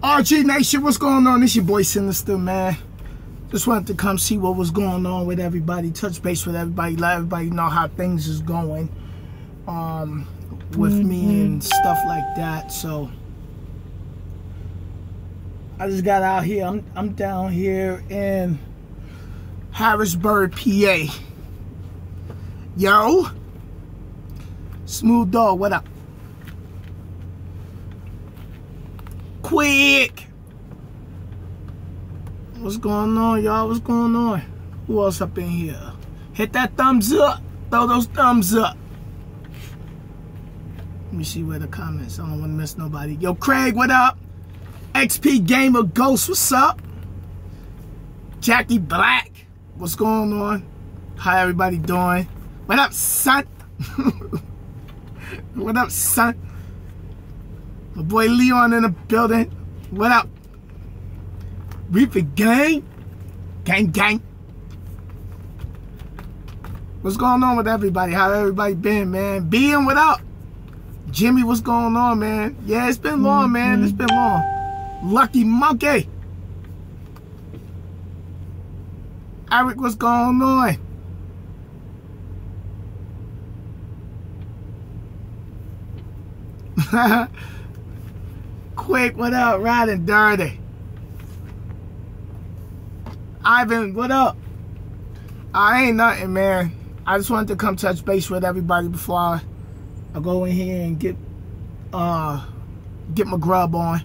RG Nation, what's going on? It's your boy Sinister, man. Just wanted to come see what was going on with everybody, touch base with everybody, let everybody know how things is going with me and stuff like that. So I just got out here. I'm down here in Harrisburg, PA. Yo, Smooth Dog, what up? Quick! What's going on, y'all? What's going on? Who else up in here? Hit that thumbs up. Throw those thumbs up. Let me see where the comments. I don't want to miss nobody. Yo, Craig, what up? XP Gamer Ghost, what's up? Jackie Black, what's going on? How everybody doing? What up, son? What up, son? My boy Leon in the building. What up? Reaper gang? Gang, gang. What's going on with everybody? How everybody been, man? Being, what up? Jimmy, what's going on, man? Yeah, it's been long, man. It's been long. Lucky Monkey. Eric, what's going on? Quick, what up? Riding dirty. Ivan, what up? I ain't nothing, man. I just wanted to come touch base with everybody before I go in here and get my grub on.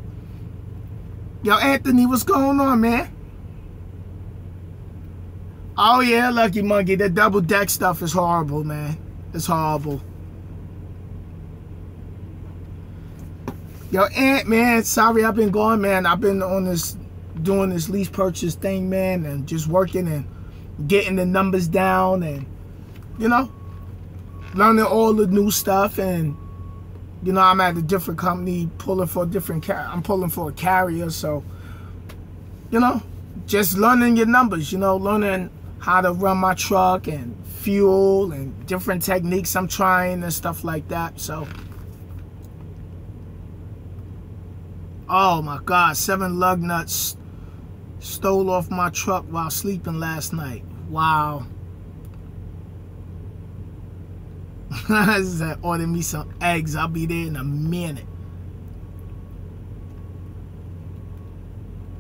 Yo, Anthony, what's going on, man? Oh yeah, Lucky Monkey. The double deck stuff is horrible, man. It's horrible. Yo, Ant, man, sorry I've been gone, man. I've been on this, doing this lease purchase thing, man, and just working and getting the numbers down and, you know, learning all the new stuff. And, you know, I'm at a different company pulling for a different I'm pulling for a carrier. So, you know, just learning your numbers, you know, learning how to run my truck and fuel and different techniques I'm trying and stuff like that. So, oh my God, 7 lug nuts stole off my truck while sleeping last night. Wow. I said, order me some eggs. I'll be there in a minute.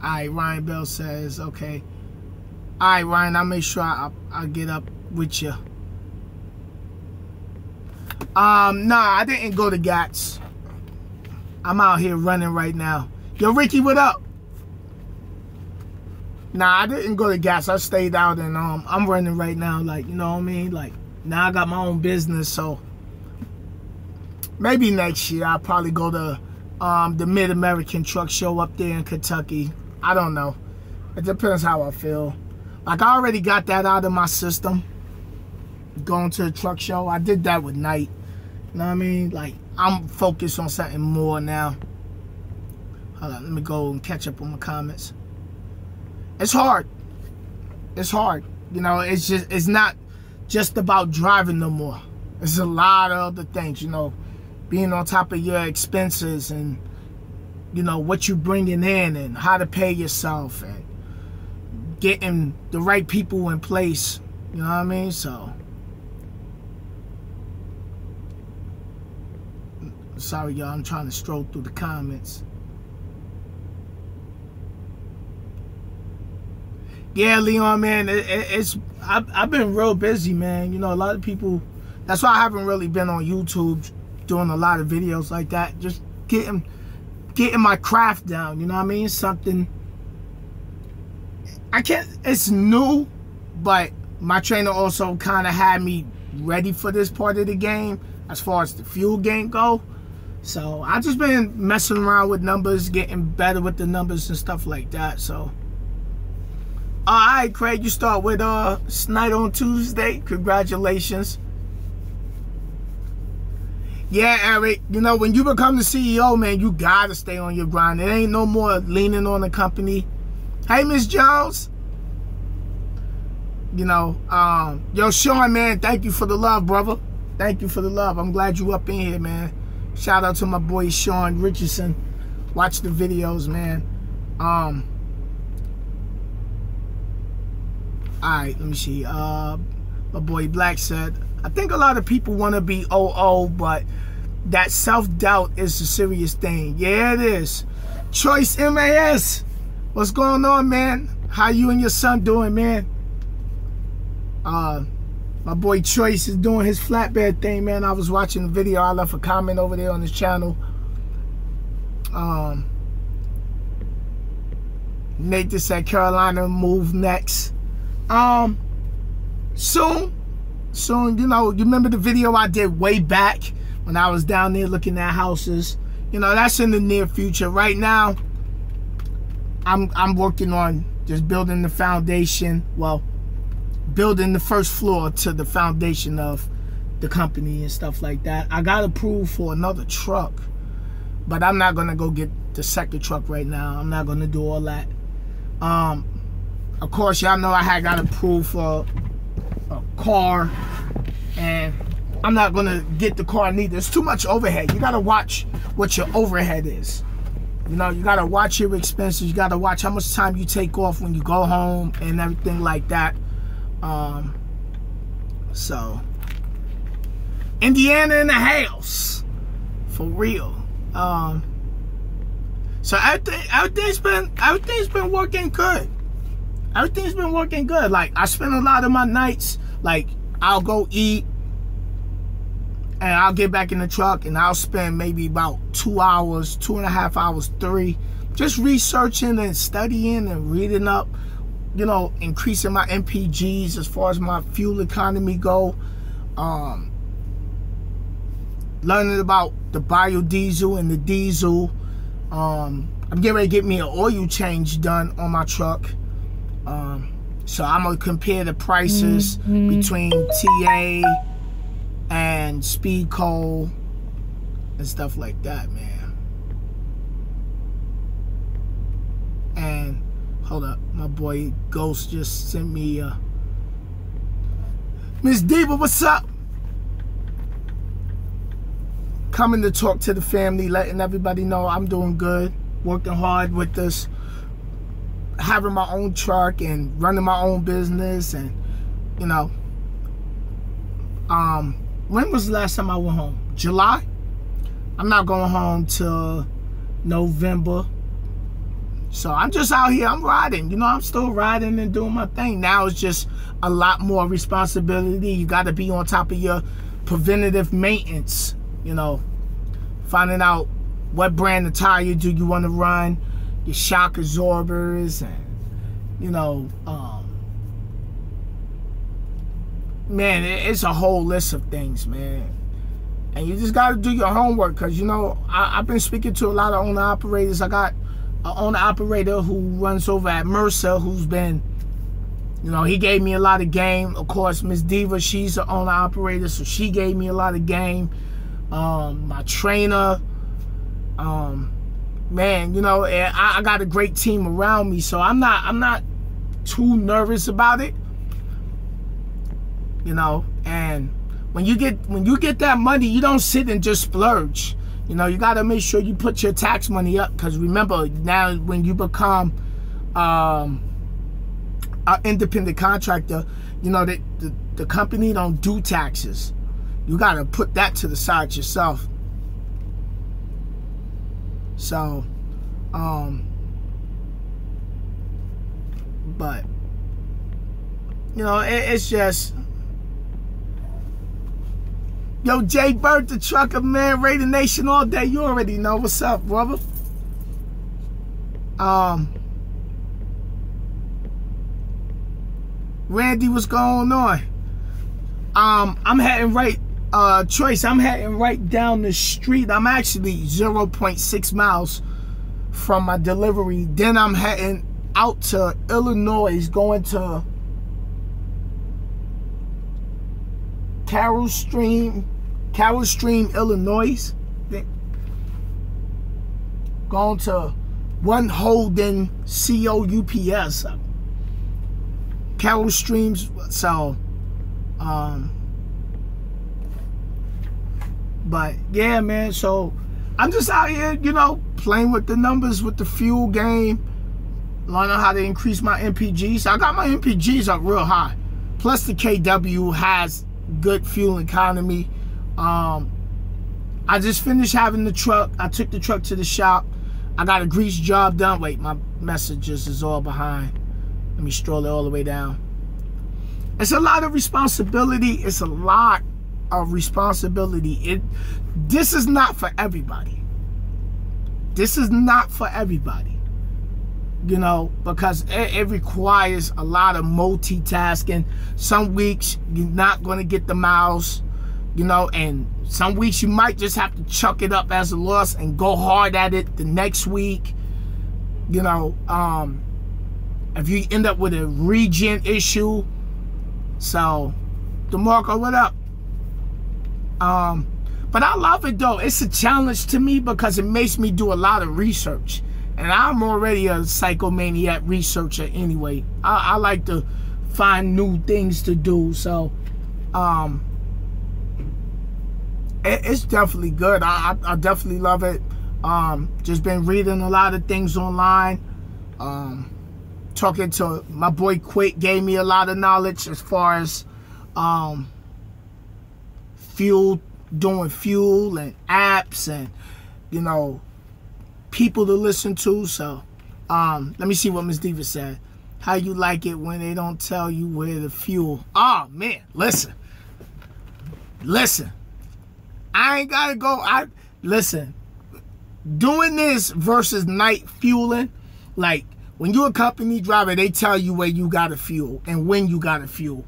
Alright, Ryan Bell says, okay. Alright, Ryan, I'll make sure I'll get up with you. Nah, I didn't go to Gats. I'm out here running right now. Yo, Ricky, what up? Nah, I didn't go to gas. I stayed out and I'm running right now. Like, you know what I mean? Like, now I got my own business, so maybe next year I'll probably go to the Mid-American Truck Show up there in Kentucky. I don't know. It depends how I feel. Like, I already got that out of my system. Going to the truck show. I did that with Knight. You know what I mean? Like, I'm focused on something more now. Hold on, let me go and catch up on my comments. It's hard. It's hard. You know, it's not just about driving no more. It's a lot of other things, you know, being on top of your expenses and, you know, what you bringing in and how to pay yourself and getting the right people in place. You know what I mean? So, sorry, y'all. I'm trying to stroll through the comments. Yeah, Leon, man, I've been real busy, man. You know, a lot of people, that's why I haven't really been on YouTube doing a lot of videos like that. Just getting my craft down, you know what I mean? Something, it's new, but my trainer also kind of had me ready for this part of the game as far as the fuel game go. So I just been messing around with numbers, getting better with the numbers and stuff like that. So, all right, Craig, you start with Snight on Tuesday. Congratulations. Yeah, Eric, you know, when you become the CEO, man, you gotta stay on your grind. It ain't no more leaning on the company. Hey, Miss Jones. You know, yo, Sean, man, thank you for the love, brother. Thank you for the love. I'm glad you up in here, man. Shout out to my boy Sean Richardson. watch the videos, man. Alright, let me see. My boy Black said, I think a lot of people want to be OO, but that self-doubt is a serious thing. Yeah, it is. Choice MAS, what's going on, man? How you and your son doing, man? My boy Choice is doing his flatbed thing, man. I was watching the video. I left a comment over there on his channel. Nate just said Carolina move next. Soon, you know, you remember the video I did way back when I was down there looking at houses? You know, that's in the near future. Right now, I'm working on just building the foundation. Well, building the first floor to the foundation of the company and stuff like that. I got approved for another truck, but I'm not gonna go get the second truck right now. I'm not gonna do all that. Of course, y'all know I had got approved for a car, and I'm not gonna get the car neither. It's too much overhead. You gotta watch what your overhead is. You know, you gotta watch your expenses. You gotta watch how much time you take off when you go home and everything like that. So Indiana in the house, for real. So everything's been working good. Everything's been working good. Like, I spend a lot of my nights, like, I'll go eat and I'll get back in the truck and I'll spend maybe about 2 hours, 2.5 hours, 3, just researching and studying and reading up, you know, increasing my MPGs as far as my fuel economy go. Learning about the biodiesel and the diesel. I'm getting ready to get me an oil change done on my truck. So I'm gonna compare the prices between TA and Speed Coal and stuff like that, man. And hold up, my boy Ghost just sent me Miss Diva, what's up? Coming to talk to the family, letting everybody know I'm doing good, working hard with this, having my own truck and running my own business. And you know, when was the last time I went home? July? I'm not going home till November. So I'm just out here, I'm riding, you know, I'm still riding and doing my thing. Now it's just a lot more responsibility. You got to be on top of your preventative maintenance, you know, finding out what brand of tire do you want to run, your shock absorbers, and, you know, man, it's a whole list of things, man. And you just got to do your homework, because, you know, I've been speaking to a lot of owner-operators. I got an owner-operator who runs over at Mercer, who's been, you know, he gave me a lot of game. Of course, Miss Diva, she's an owner-operator, so she gave me a lot of game. My trainer, man, you know, I got a great team around me, so I'm not too nervous about it, you know. And when you get that money, you don't sit and just splurge. You know, you got to make sure you put your tax money up, because remember, now when you become an independent contractor, you know, the company don't do taxes. You got to put that to the side yourself. So, but, you know, it's just, yo, Jay Bird, the trucker, man, Raider Nation all day. You already know what's up, brother. Randy, what's going on? I'm heading right, Choice, I'm heading right down the street. I'm actually 0.6 miles from my delivery. Then I'm heading out to Illinois, going to Carroll Stream, Illinois. Going to One Holden COUPS, Carroll Streams. So, but yeah, man. So I'm just out here, you know, playing with the numbers with the fuel game, learning how to increase my MPGs. I got my MPGs up real high. Plus the KW has good fuel economy. I just finished having the truck. I took the truck to the shop. I got a grease job done. Wait, my messages is all behind. Let me stroll it all the way down. It's a lot of responsibility. It's a lot of responsibility. This is not for everybody. This is not for everybody. You know, because it requires a lot of multitasking. Some weeks you're not going to get the miles, you know, and some weeks you might just have to chuck it up as a loss and go hard at it the next week. You know, if you end up with a regen issue. So, DeMarco, what up? But I love it though. It's a challenge to me because it makes me do a lot of research. And I'm already a psychomaniac researcher anyway. I like to find new things to do. So, it's definitely good. I definitely love it. Just been reading a lot of things online. Talking to my boy Quick gave me a lot of knowledge as far as fuel, doing fuel and apps and, you know, people to listen to. So let me see what Miss Diva said. How you like it when they don't tell you where the fuel? Oh man, listen. I ain't gotta go. Listen. Doing this versus night fueling, like when you're a company driver, they tell you where you gotta fuel and when you gotta fuel.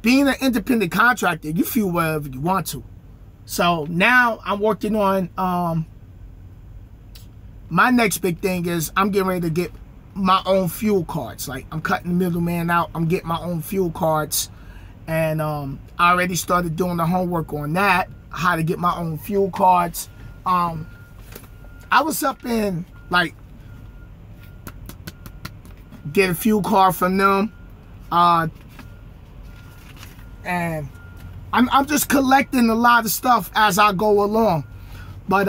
Being an independent contractor, you fuel wherever you want to. So now I'm working on my next big thing is I'm getting ready to get my own fuel cards. Like I'm cutting the middleman out. I'm getting my own fuel cards. And I already started doing the homework on that, how to get my own fuel cards. I was up in like get a fuel card from them. And I'm just collecting a lot of stuff as I go along. But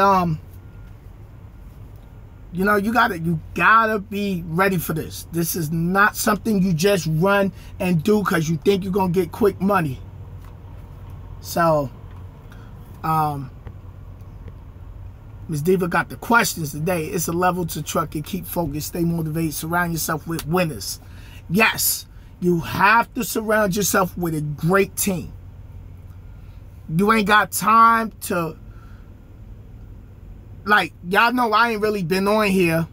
you know, you gotta be ready for this. This is not something you just run and do because you think you're gonna get quick money. So Ms. Diva got the questions today. It's a level to truck and keep focused, stay motivated, surround yourself with winners. Yes, you have to surround yourself with a great team. You ain't got time to, like, y'all know I ain't really been on here.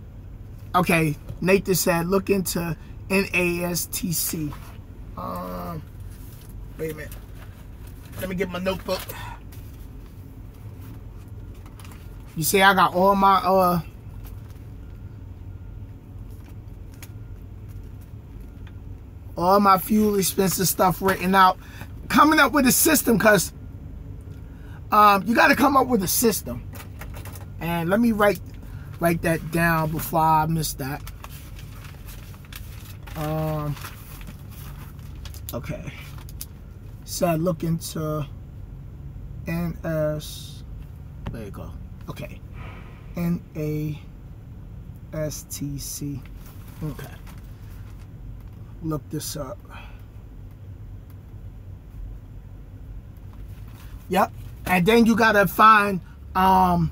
Okay, Nathan said, look into NASTC. Wait a minute. Let me get my notebook. You see, I got all my, all my fuel expenses stuff written out. Coming up with a system, because you got to come up with a system. And let me write that down before I miss that. Okay. So look into NS. There you go. Okay. NASTC. Okay. Look this up. Yep. And then you gotta find a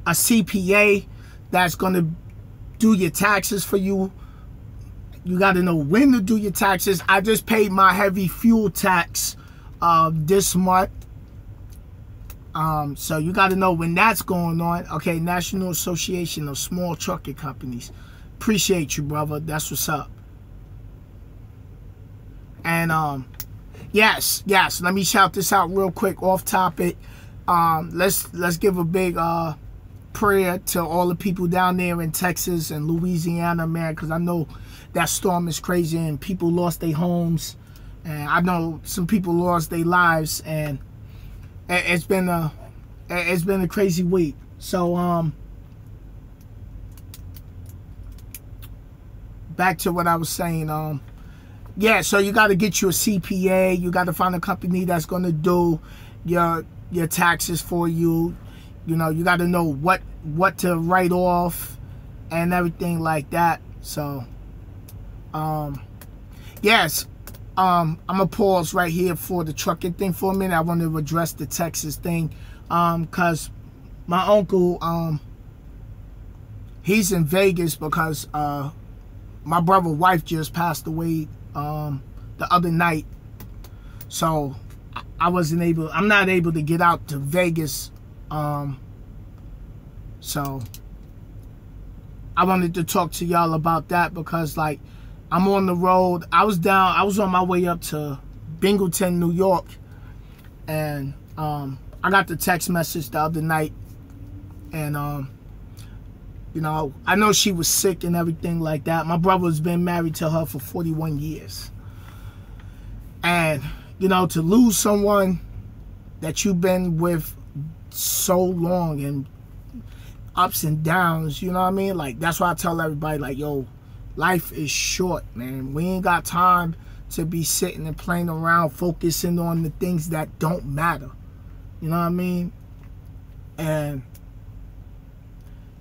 CPA that's gonna do your taxes for you. You gotta know when to do your taxes. I just paid my heavy fuel tax this month. So you got to know when that's going on. Okay, National Association of Small Trucking Companies. Appreciate you, brother. That's what's up. And yes. Let me shout this out real quick, off topic. Let's give a big prayer to all the people down there in Texas and Louisiana, man, because I know that storm is crazy and people lost their homes, and I know some people lost their lives, and it's been a crazy week. So back to what I was saying. Yeah, so you got to get you a CPA. You got to find a company that's going to do your taxes for you. You know, you got to know what to write off and everything like that. So, yes, I'm gonna pause right here for the trucking thing for a minute. I want to address the Texas thing, cause my uncle, he's in Vegas because my brother's wife just passed away the other night, so I'm not able to get out to Vegas. So I wanted to talk to y'all about that because, like, I'm on the road. I was on my way up to Bingleton, New York, and I got the text message the other night, and you know, I know she was sick and everything like that. My brother's been married to her for 41 years. And, you know, to lose someone that you've been with so long and ups and downs, you know what I mean? Like, that's why I tell everybody, like, yo, life is short, man. We ain't got time to be sitting and playing around, focusing on the things that don't matter. You know what I mean? And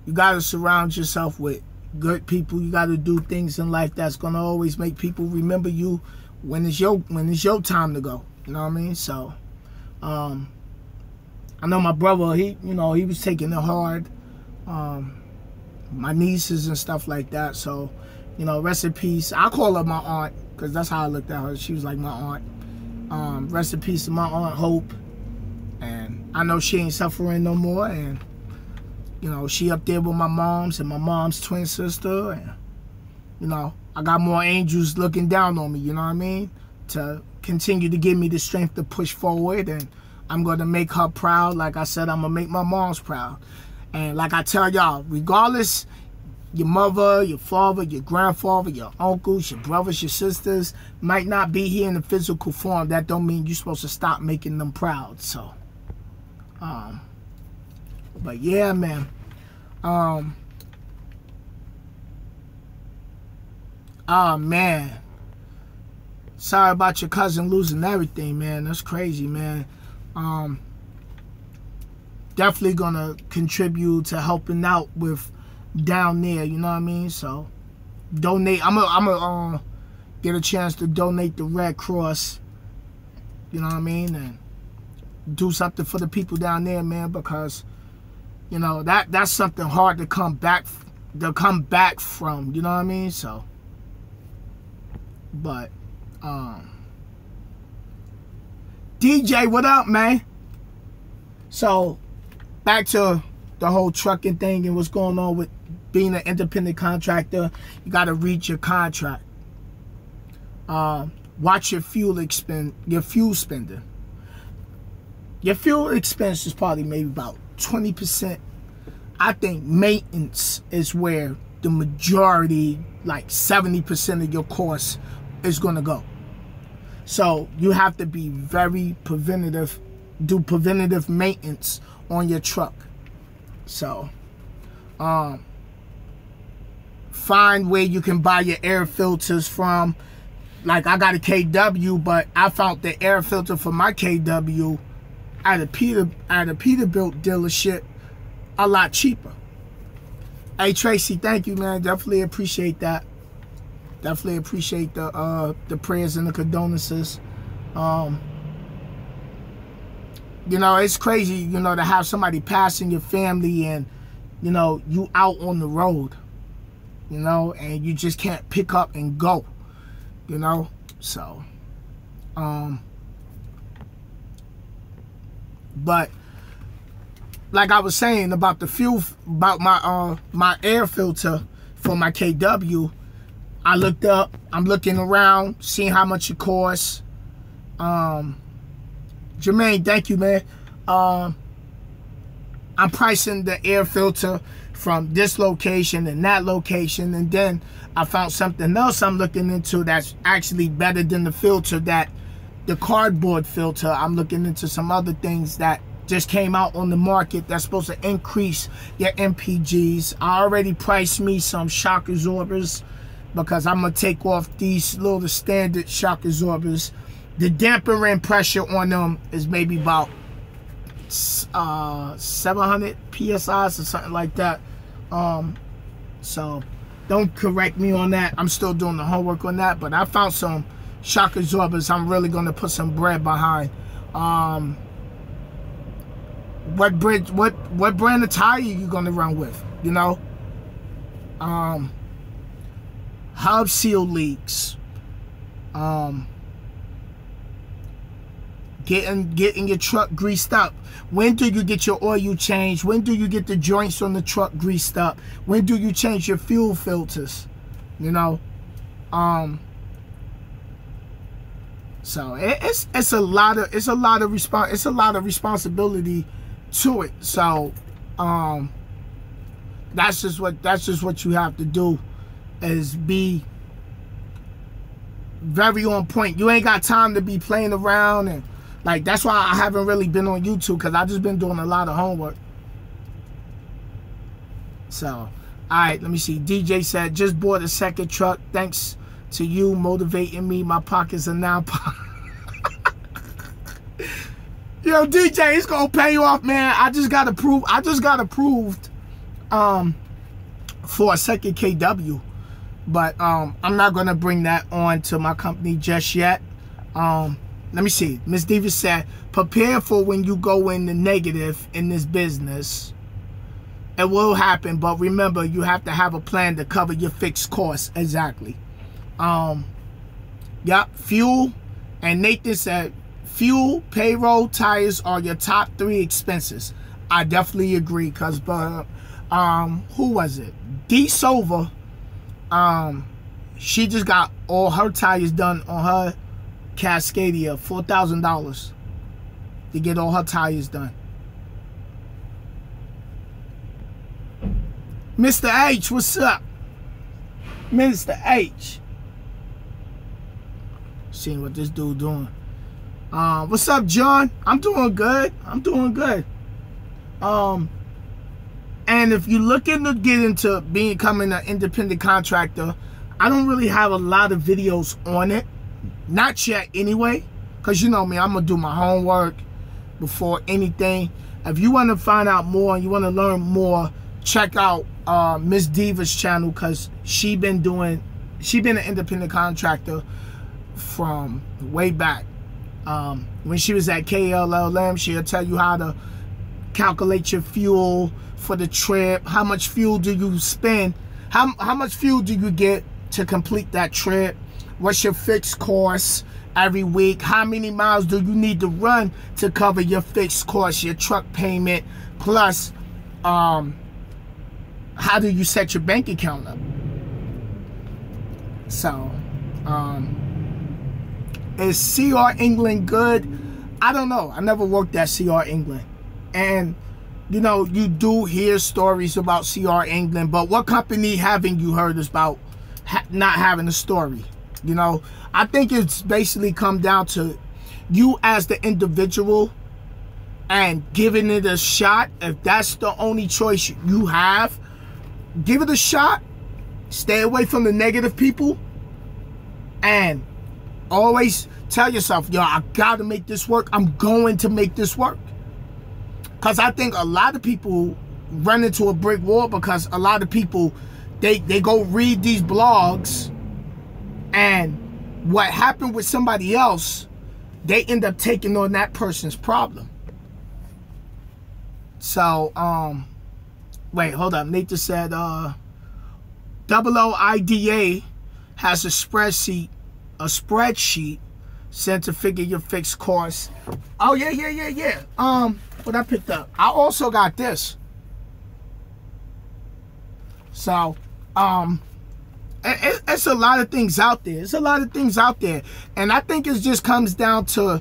you got to surround yourself with good people. You got to do things in life that's going to always make people remember you when it's your time to go. You know what I mean? So, I know my brother, he was taking it hard. My nieces and stuff like that. So, you know, rest in peace. I call her my aunt because that's how I looked at her. She was like my aunt. Rest in peace to my aunt Hope. And I know she ain't suffering no more. And, you know, she up there with my mom's and my mom's twin sister. And, you know, I got more angels looking down on me, you know what I mean? To continue to give me the strength to push forward. And I'm going to make her proud. Like I said, I'm going to make my mom's proud. And like I tell y'all, regardless, your mother, your father, your grandfather, your uncles, your brothers, your sisters might not be here in the physical form. That don't mean you're supposed to stop making them proud. So, but yeah, man. Oh, man. Sorry about your cousin losing everything, man. That's crazy, man. Definitely gonna contribute to helping out with down there, you know what I mean? So donate. I'm gonna get a chance to donate the Red Cross, you know what I mean, and do something for the people down there, man, because, you know, that's something hard to come back from, you know what I mean? So, but DJ, what up, man? So back to the whole trucking thing and what's going on with being an independent contractor. You got to read your contract. Watch your fuel spending. Your fuel expense is probably maybe about 20%. I think maintenance is where the majority, like 70% of your cost is going to go. So you have to be very preventative, do preventative maintenance on your truck. So, find where you can buy your air filters from. Like, I got a KW, but I found the air filter for my KW at a Peterbilt dealership a lot cheaper. Hey, Tracy, thank you, man. Definitely appreciate that. Definitely appreciate the prayers and the condolences. You know, it's crazy, you know, to have somebody pass in your family and, you know, you out on the road, you know, and you just can't pick up and go, you know. So, but like I was saying about the fuel, about my air filter for my KW, I looked up, I'm looking around, seeing how much it costs. Jermaine, thank you, man. I'm pricing the air filter from this location and that location, and then I found something else I'm looking into that's actually better than the filter, the cardboard filter. I'm looking into some other things that just came out on the market that's supposed to increase your MPGs. I already priced me some shock absorbers because I'm going to take off these little standard shock absorbers. The dampering pressure on them is maybe about 700 psi or something like that. So don't correct me on that. I'm still doing the homework on that, but I found some shock absorbers I'm really going to put some bread behind. What brand of tire you going to run with, you know? Hub seal leaks, getting your truck greased up. When do you get your oil changed? When do you get the joints on the truck greased up? When do you change your fuel filters? You know, so it's a lot of responsibility to it. So that's just what you have to do, is be very on point. You ain't got time to be playing around, and like, that's why I haven't really been on YouTube, because I just been doing a lot of homework. So, all right, let me see. DJ said, just bought a second truck. Thanks to you motivating me. My pockets are now Yo, DJ, it's gonna pay you off, man. I just got approved for a second KW, but I'm not gonna bring that on to my company just yet. Let me see. Miss Diva said, prepare for when you go in the negative in this business. It will happen, but remember, you have to have a plan to cover your fixed costs. Exactly. Yep, fuel. And Nathan said, fuel, payroll, tires are your top 3 expenses. I definitely agree, because who was it? D Silva. She just got all her tires done on her Cascadia, $4,000 to get all her tires done. Mr. H, what's up? Mr. H. Seeing what this dude doing. What's up, John? I'm doing good. I'm doing good. And if you're looking to get into becoming an independent contractor, I don't really have a lot of videos on it. Not yet anyway, because you know me, I'm going to do my homework before anything. If you want to find out more and you want to learn more, check out Miss Diva's channel, because she been an independent contractor from way back. When she was at KLLM, she'll tell you how to calculate your fuel for the trip. How much fuel do you spend? How much fuel do you get to complete that trip? What's your fixed cost every week? How many miles do you need to run to cover your fixed cost, your truck payment? Plus, how do you set your bank account up? So, is CR England good? I don't know. I never worked at CR England. And, you know, you do hear stories about CR England, but what company haven't you heard about not having a story? You know, I think it's basically come down to you as the individual and giving it a shot. If that's the only choice you have, give it a shot. Stay away from the negative people. And always tell yourself, yo, I gotta make this work. I'm going to make this work. Because I think a lot of people run into a brick wall, because a lot of people, they go read these blogs, and what happened with somebody else, they end up taking on that person's problem. So, wait, hold up. Nathan said, OOIDA has a spreadsheet sent to figure your fixed costs. Oh, yeah. What I picked up. I also got this. So, it's a lot of things out there. It's a lot of things out there. And I think it just comes down to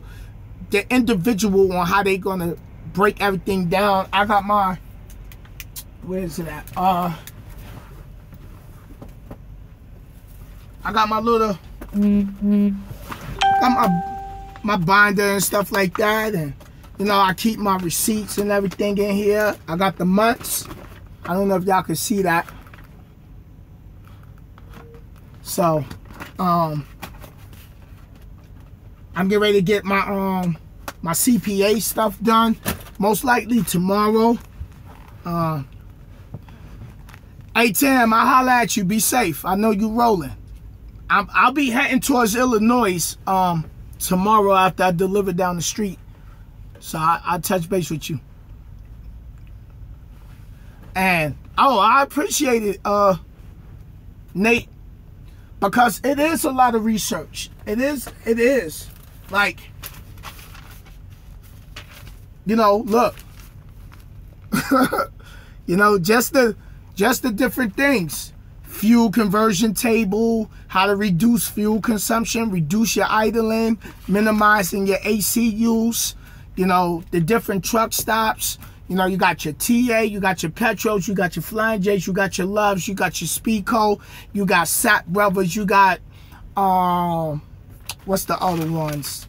the individual on how they gonna break everything down. I got my, where is it at? I got my little, got my binder and stuff like that. And, you know, I keep my receipts and everything in here. I got the months. I don't know if y'all can see that. So, I'm getting ready to get my my CPA stuff done. most likely tomorrow. Hey, Tam, I'll holler at you. Be safe. I know you rolling. I'll be heading towards Illinois tomorrow after I deliver down the street. So I'll touch base with you. And, oh, I appreciate it, Nate, because it is a lot of research. It is. Like, you know, look. You know, just the different things. Fuel conversion table, how to reduce fuel consumption, reduce your idling, minimizing your AC use, you know, the different truck stops. You know, you got your TA, you got your Petros, you got your Flying J's, you got your Loves, you got your Speedco, you got Sap Brothers, you got, what's the other ones?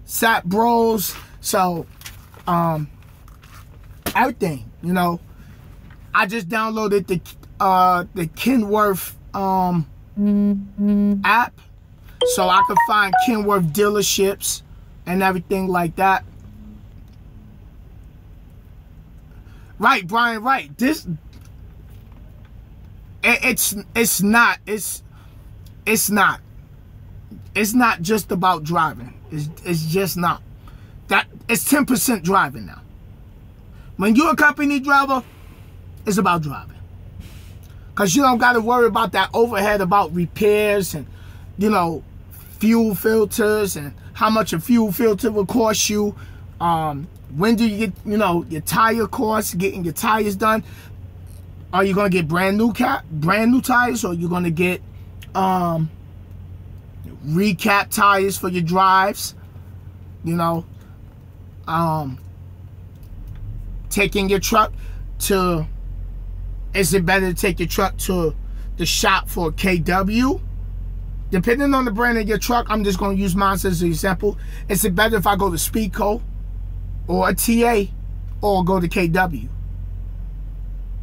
Sap Bros. So, everything, you know. I just downloaded the Kenworth app, so I could find Kenworth dealerships and everything like that. Right, Brian, right. This it's not just about driving. It's just not. That it's 10% driving now. When you're a company driver, it's about driving. Because you don't got to worry about that overhead about repairs and, you know, fuel filters and how much a fuel filter will cost you. When do you get, you know, your tire costs, getting your tires done? Are you going to get brand new tires, or are you going to get recap tires for your drives? You know, taking your truck to, is it better to take your truck to the shop for a KW? Depending on the brand of your truck, I'm just going to use mine as an example. Is it better if I go to Speedco or a TA, or go to KW?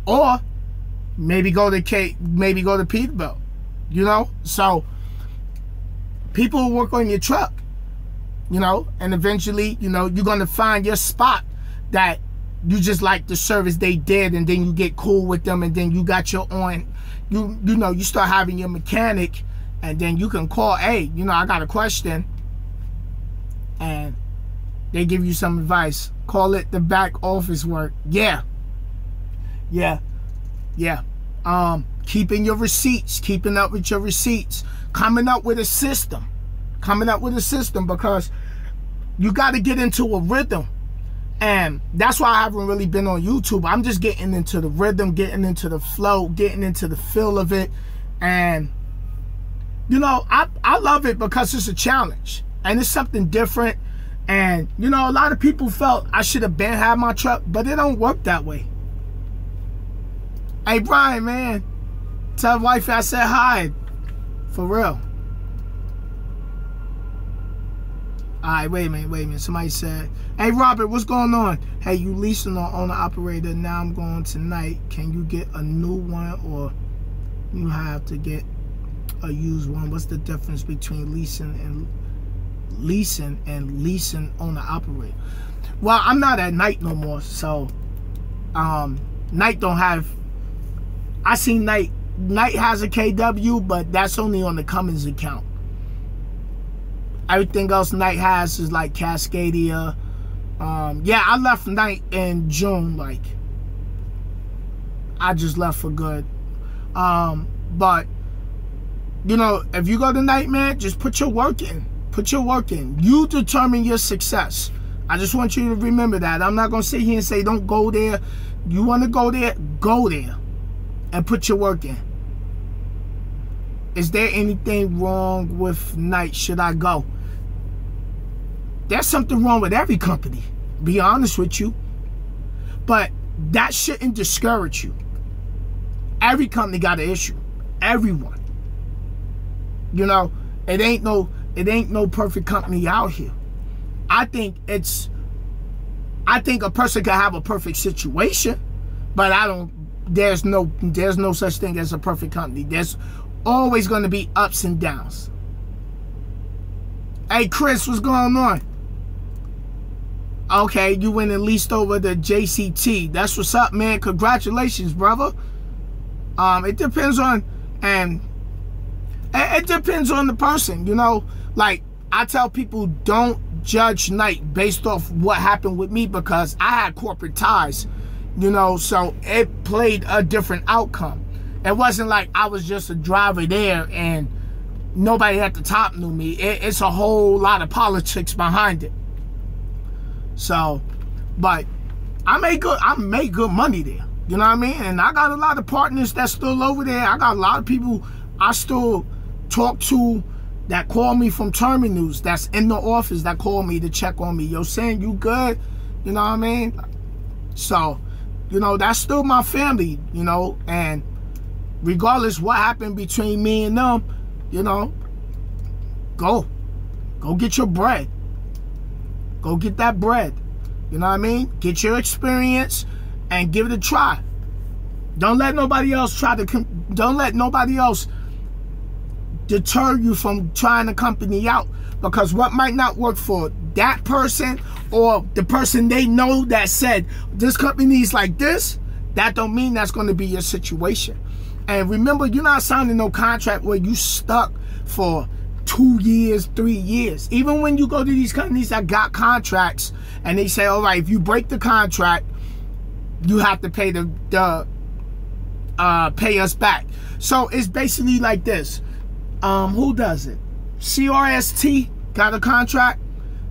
Or maybe go to Peterbilt, you know? So people will work on your truck, you know, and eventually, you know, you're going to find your spot that you just like the service they did, and then you get cool with them, and then you got your own, you know, you start having your mechanic, and then you can call, hey, you know, I got a question, and they give you some advice. Call it the back office work. Yeah. Keeping your receipts, keeping up with your receipts, coming up with a system, because you got to get into a rhythm. And that's why I haven't really been on YouTube. I'm just getting into the rhythm, getting into the flow, getting into the feel of it. And, you know, I love it because it's a challenge. And it's something different. And, you know, a lot of people felt I should have been had my truck, but it don't work that way. Hey, Brian, man, tell wifey I said hi. For real. Alright, wait a minute. Somebody said, hey, Robert, what's going on? Hey, you leasing or owner operator? Now I'm going tonight. Can you get a new one, or you have to get a used one? What's the difference between leasing and leasing owner operator? Well, I'm not at Night no more, so Night don't have. I seen Night has a KW, but that's only on the Cummins account. Everything else Night has is like Cascadia. Yeah, I left Night in June. Like, I just left for good. But, you know, if you go to Night, man, just put your work in. Put your work in. You determine your success. I just want you to remember that. I'm not going to sit here and say don't go there. You want to go there? Go there. And put your work in. Is there anything wrong with Night? Should I go? There's something wrong with every company, be honest with you. But that shouldn't discourage you. Every company got an issue. Everyone. You know, it ain't no perfect company out here. I think a person can have a perfect situation, but there's no such thing as a perfect company. There's always going to be ups and downs. Hey, Chris, what's going on? Okay, you went and leased over the JCT. That's what's up, man. Congratulations, brother. It depends on, and it depends on the person, you know. Like, I tell people, don't judge Knight based off what happened with me, because I had corporate ties, you know, so it played a different outcome. It wasn't like I was just a driver there and nobody at the top knew me. It's a whole lot of politics behind it. So, but I made good money there. You know what I mean? And I got a lot of partners that's still over there. I got a lot of people I still talk to that call me from terminals, that's in the office, that call me to check on me. Yo, Sin, you good? You know what I mean? So, you know, that's still my family, you know, and regardless what happened between me and them, you know, go get your bread. Go get that bread. You know what I mean? Get your experience and give it a try. Don't let nobody else don't let nobody else deter you from trying the company out, because what might not work for that person or the person they know that said this company is like this, that don't mean that's going to be your situation. And remember, you're not signing no contract where you stuck for 2 years, 3 years. Even when you go to these companies that got contracts and they say, all right, if you break the contract, you have to pay pay us back. So it's basically like this. Who does it? CRST got a contract.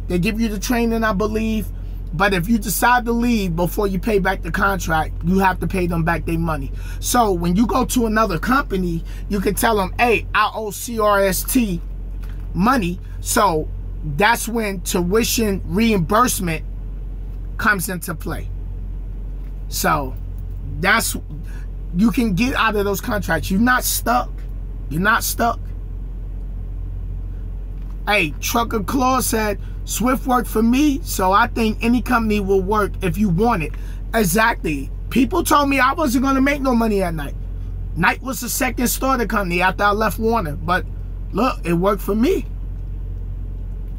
They give you the training, I believe. But if you decide to leave before you pay back the contract, you have to pay them back their money. So when you go to another company, you can tell them, hey, I owe CRST money. So that's when tuition reimbursement comes into play. So that's, you can get out of those contracts. You're not stuck. You're not stuck. Hey, Trucker Claw said, Swift worked for me, so I think any company will work if you want it. Exactly. People told me I wasn't going to make no money at Knight. Knight was the second starter company after I left Warner. But look, it worked for me.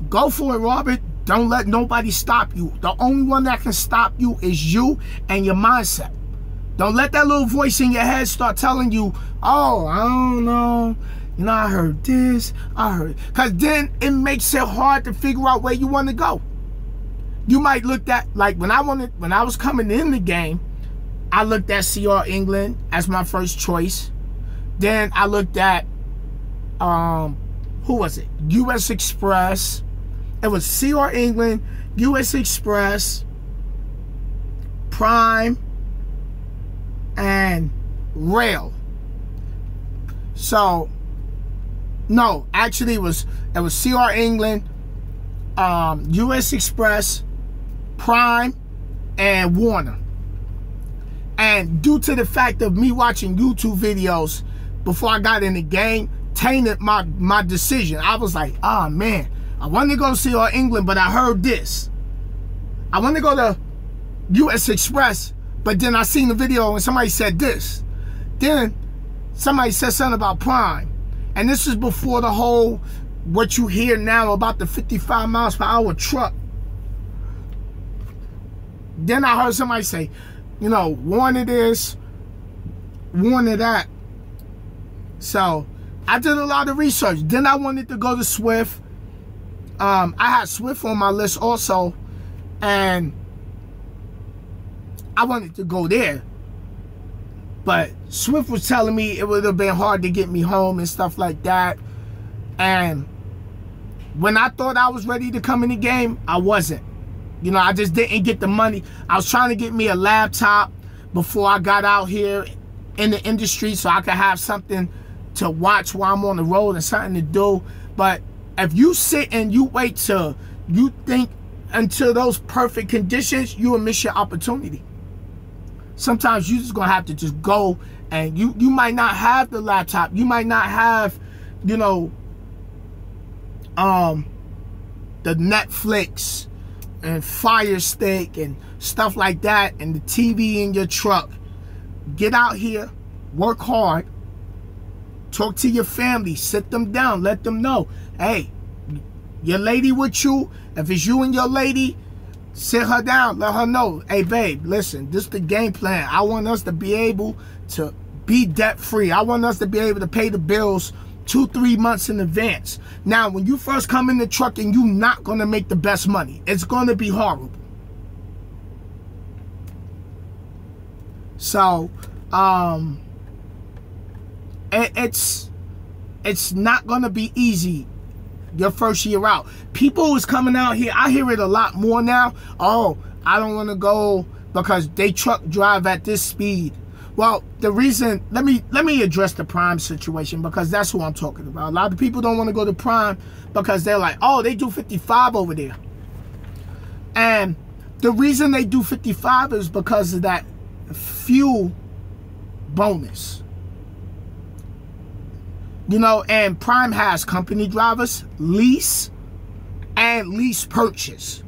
Go for it, Robert. Don't let nobody stop you. The only one that can stop you is you and your mindset. Don't let that little voice in your head start telling you, oh, I don't know. You know, I heard this, I heard. Because then it makes it hard to figure out where you want to go. You might look at, like when I was coming in the game, I looked at CR England as my first choice. Then I looked at, who was it? US Express. It was CR England, US Express, Prime, and Rail. So, no, actually it was CR England, US Express, Prime, and Warner. And due to the fact of me watching YouTube videos before I got in the game, tainted my decision. I was like, oh man, I wanted to go to CR England, but I heard this. I wanted to go to US Express, but then I seen the video and somebody said this. Then somebody said something about Prime. And this is before the whole, what you hear now about the 55 miles per hour truck. Then I heard somebody say, you know, Warner this, Warner that. So I did a lot of research. Then I wanted to go to Swift. I had Swift on my list also, and I wanted to go there. But Swift was telling me it would have been hard to get me home and stuff like that. And when I thought I was ready to come in the game, I wasn't. You know, I just didn't get the money. I was trying to get me a laptop before I got out here in the industry so I could have something to watch while I'm on the road and something to do. But if you sit and you wait till you think until those perfect conditions, you will miss your opportunity. Sometimes you just gonna have to just go, and you might not have the laptop, you might not have, you know, the Netflix and Fire Stick and stuff like that, and the TV in your truck. Get out here, work hard, talk to your family, sit them down, let them know, hey, your lady with you, if it's you and your lady, sit her down, let her know, hey babe, listen, this is the game plan. I want us to be able to be debt free. I want us to be able to pay the bills 2-3 months in advance. Now, when you first come in the truck and you're not gonna make the best money, it's gonna be horrible. So, it's not gonna be easy your first year out. People is coming out here, I hear it a lot more now. Oh, I don't want to go because they truck drive at this speed. Well, the reason, let me address the Prime situation, because that's who I'm talking about. A lot of people don't want to go to Prime because they're like, oh, they do 55 over there. And the reason they do 55 is because of that fuel bonus. You know, and Prime has company drivers, lease, and lease purchase.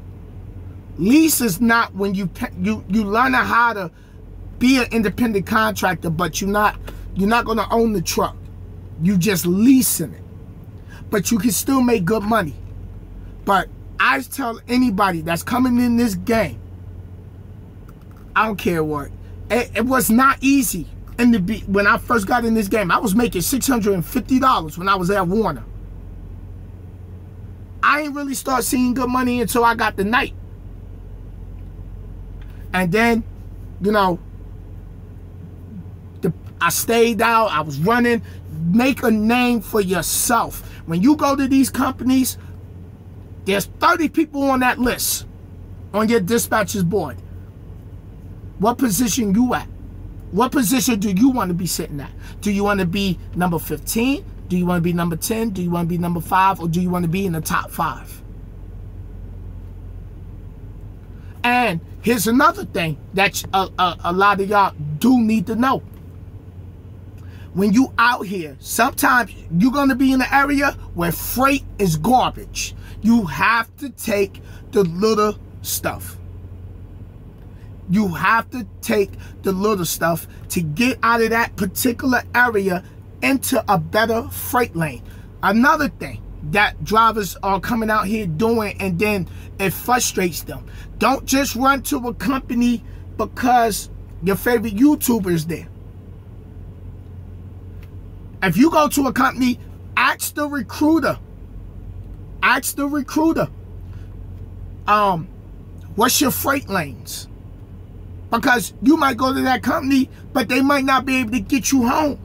Lease is not when you learn how to be an independent contractor, but you're not going to own the truck. You just leasing it. But you can still make good money. But I tell anybody that's coming in this game, I don't care what. It was not easy. When I first got in this game, I was making $650 when I was at Warner. I ain't really start seeing good money until I got the night. And then, you know, I stayed out, I was running. Make a name for yourself. When you go to these companies, there's 30 people on that list, on your dispatcher's board. What position you at? What position do you want to be sitting at? Do you want to be number 15? Do you want to be number 10? Do you want to be number 5? Or do you want to be in the top 5? And here's another thing that a lot of y'all do need to know. When you out here, sometimes you're going to be in an area where freight is garbage. You have to take the little stuff. You have to take the little stuff to get out of that particular area into a better freight lane. Another thing that drivers are coming out here doing, and then it frustrates them. Don't just run to a company because your favorite YouTuber is there. If you go to a company, ask the recruiter. Ask the recruiter. What's your freight lanes? Because you might go to that company, but they might not be able to get you home.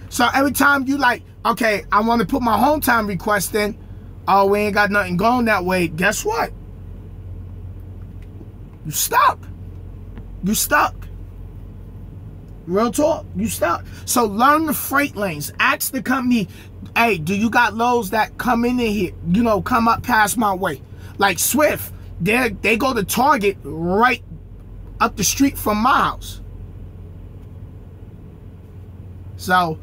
So every time you like, okay, I want to put my home time request in. Oh, we ain't got nothing going that way. Guess what? You stuck. You stuck. Real talk. You stuck. So learn the freight lanes. Ask the company, hey, do you got loads that come in here? You know, come up past my way. Like Swift, they go to Target right up the street from my house. So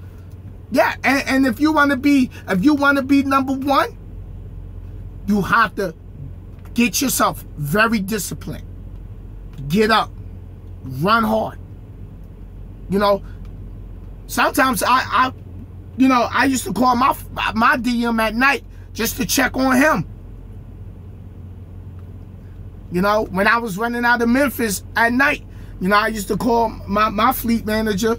yeah, and if you want to be number 1, you have to get yourself very disciplined. Get up, run hard. You know, sometimes I used to call my DM at night just to check on him. You know, when I was running out of Memphis at night, you know, I used to call my fleet manager,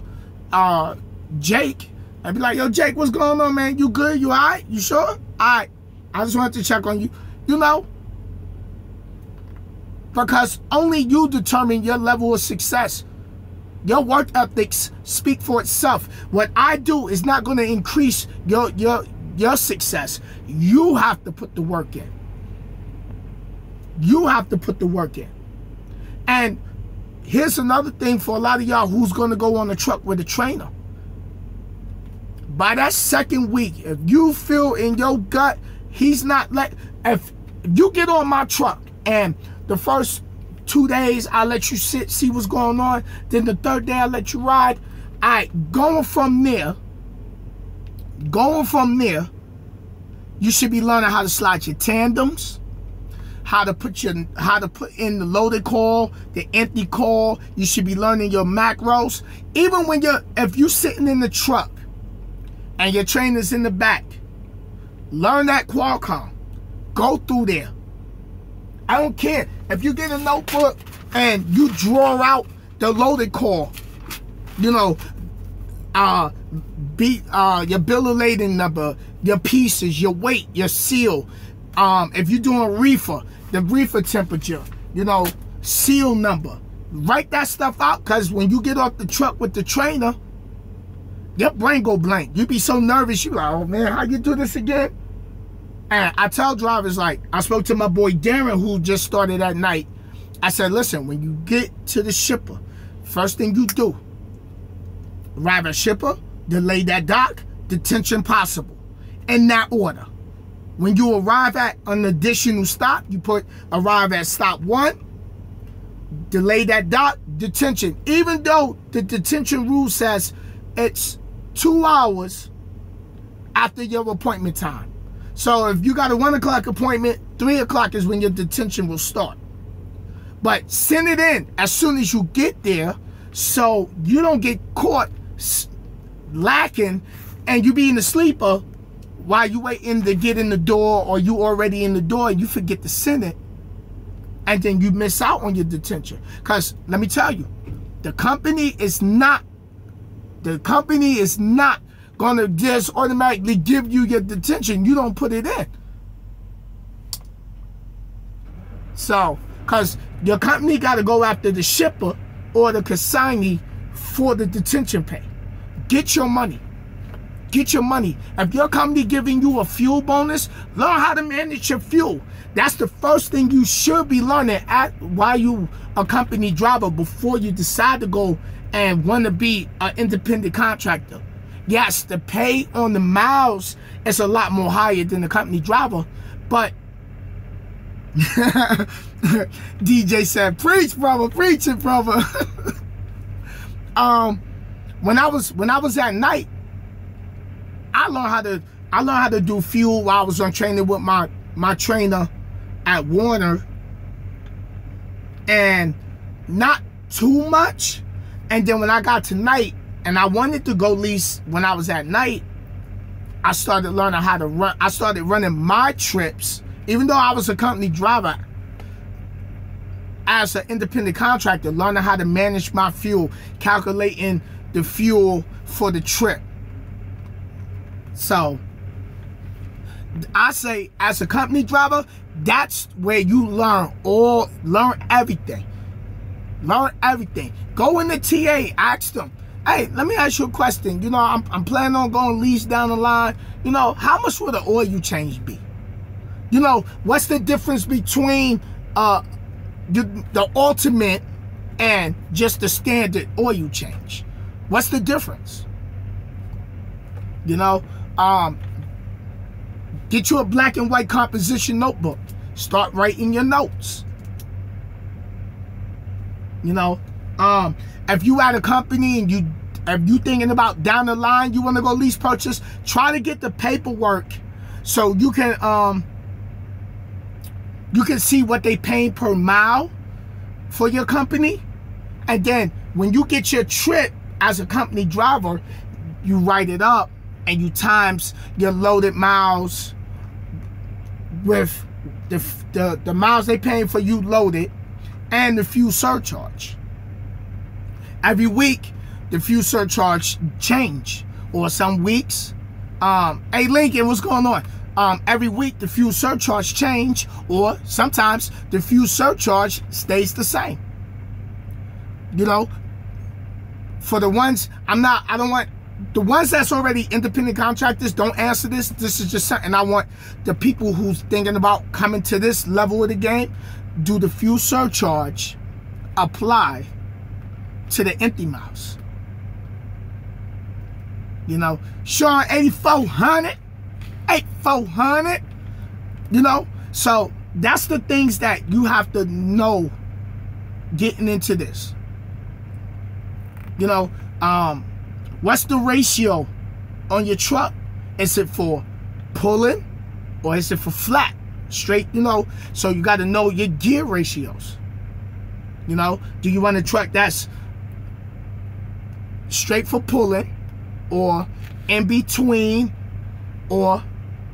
Jake. I'd be like, yo, Jake, what's going on, man? You good? You all right? You sure? All right. I just wanted to check on you. You know, because only you determine your level of success. Your work ethics speak for itself. What I do is not going to increase your success. You have to put the work in. You have to put the work in. And here's another thing for a lot of y'all who's going to go on the truck with a trainer. By that second week, if you feel in your gut, he's not if you get on my truck and the first 2 days I let you sit, see what's going on, then the third day I let you ride. All right, going from there, you should be learning how to slide your tandems, how to put in the loaded call, the empty call. You should be learning your macros. Even when if you're sitting in the truck and your trainer's in the back, Learn that Qualcomm. Go through there. I don't care. If you get a notebook and you draw out the loaded call, you know, your bill of lading number, your pieces, your weight, your seal. If you're doing reefer, the reefer temperature, you know, seal number. Write that stuff out, because when you get off the truck with the trainer, your brain go blank. You be so nervous. You like, oh man, how you do this again? And I tell drivers, like, I spoke to my boy Darren, who just started at night. I said, listen, when you get to the shipper, first thing you do, arrive at shipper, delay that dock, detention possible. In that order. When you arrive at an additional stop, you put arrive at stop 1, delay that dock, detention. Even though the detention rule says it's 2 hours after your appointment time. So if you got a 1 o'clock appointment, 3 o'clock is when your detention will start. But send it in as soon as you get there, so you don't get caught lacking and you be in the sleeper while you waiting to get in the door, or you already in the door and you forget to send it, and then you miss out on your detention. Because let me tell you, the company is not gonna just automatically give you your detention. You don't put it in. So, because your company got to go after the shipper or the consignee for the detention pay. Get your money. Get your money. If your company giving you a fuel bonus, learn how to manage your fuel. That's the first thing you should be learning while you a company driver, before you decide to go and want to be an independent contractor. Yes, the pay on the miles is a lot more higher than the company driver, but DJ said, "Preach, brother, preach it, brother." When I was at night, I learned how to do fuel while I was on training with my trainer at Warner, and not too much. And then when I got to night and I wanted to go lease when I was at night, I started learning how to run. I started running my trips, even though I was a company driver. As an independent contractor, learning how to manage my fuel, calculating the fuel for the trip. So I say, as a company driver, that's where you learn everything. Learn everything. Go in the TA, ask them, hey, let me ask you a question. You know, I'm planning on going lease down the line. You know, how much would the oil change be? You know, what's the difference between the ultimate and just the standard oil change? What's the difference? You know, get you a black and white composition notebook. Start writing your notes. You know, if you at a company and if you thinking about down the line, you want to go lease purchase, try to get the paperwork so you can see what they paying per mile for your company. And then when you get your trip as a company driver, you write it up and you times your loaded miles with the miles they paying for you loaded and the fuel surcharge. Every week the fuel surcharge change, or some weeks, hey Lincoln, what's going on? Every week the fuel surcharge change, or sometimes the fuel surcharge stays the same. You know, for the ones, I don't want the ones that's already independent contractors, don't answer this. This is just something I want the people who's thinking about coming to this level of the game. Do the fuel surcharge apply to the empty miles? You know, Sean, 8,400, 8,400. You know, so that's the things that you have to know getting into this. You know, what's the ratio on your truck? Is it for pulling or is it for flat? Straight, you know, so you got to know your gear ratios. You know, do you want a truck that's straight for pulling, or in between, or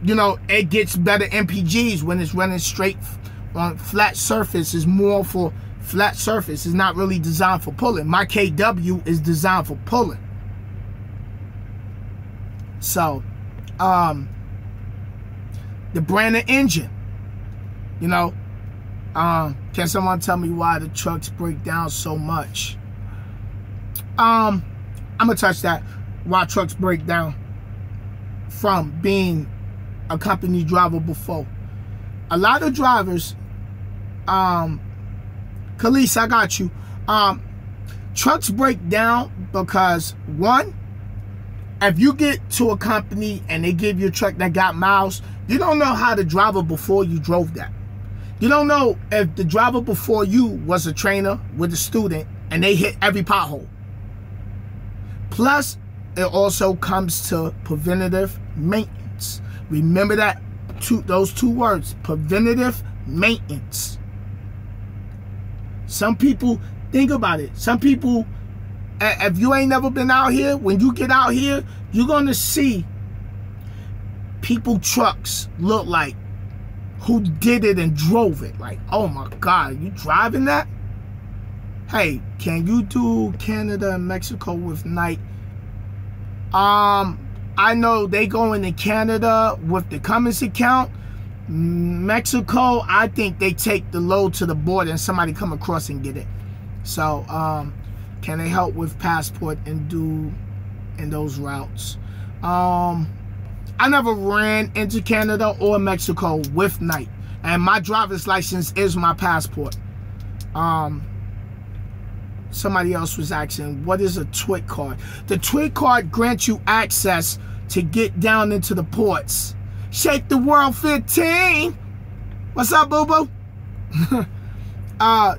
you know, it gets better MPGs when it's running straight on flat surface. It's more for flat surface. It's not really designed for pulling. My KW is designed for pulling. So, the brand of engine, you know, can someone tell me why the trucks break down so much? I'm gonna touch that. Why trucks break down from being a company driver before. A lot of drivers, Khalees, I got you. Trucks break down because, one, if you get to a company and they give you a truck that got miles, you don't know how the driver before you drove that. You don't know if the driver before you was a trainer with a student and they hit every pothole. Plus, it also comes to preventative maintenance. Remember that, those two words, preventative maintenance. Some people, think about it. Some people, if you ain't never been out here, when you get out here, you're going to see people trucks look like who did it and drove it. Like, oh my God, you driving that? Hey, can you do Canada and Mexico with night? I know they going to Canada with the Cummins account. Mexico, I think they take the load to the border and somebody come across and get it. So, can they help with passport and do in those routes? I never ran into Canada or Mexico with night, and my driver's license is my passport. Somebody else was asking, what is a TWIC card? The TWIC card grants you access to get down into the ports. Shake the World 15. What's up, boo-boo?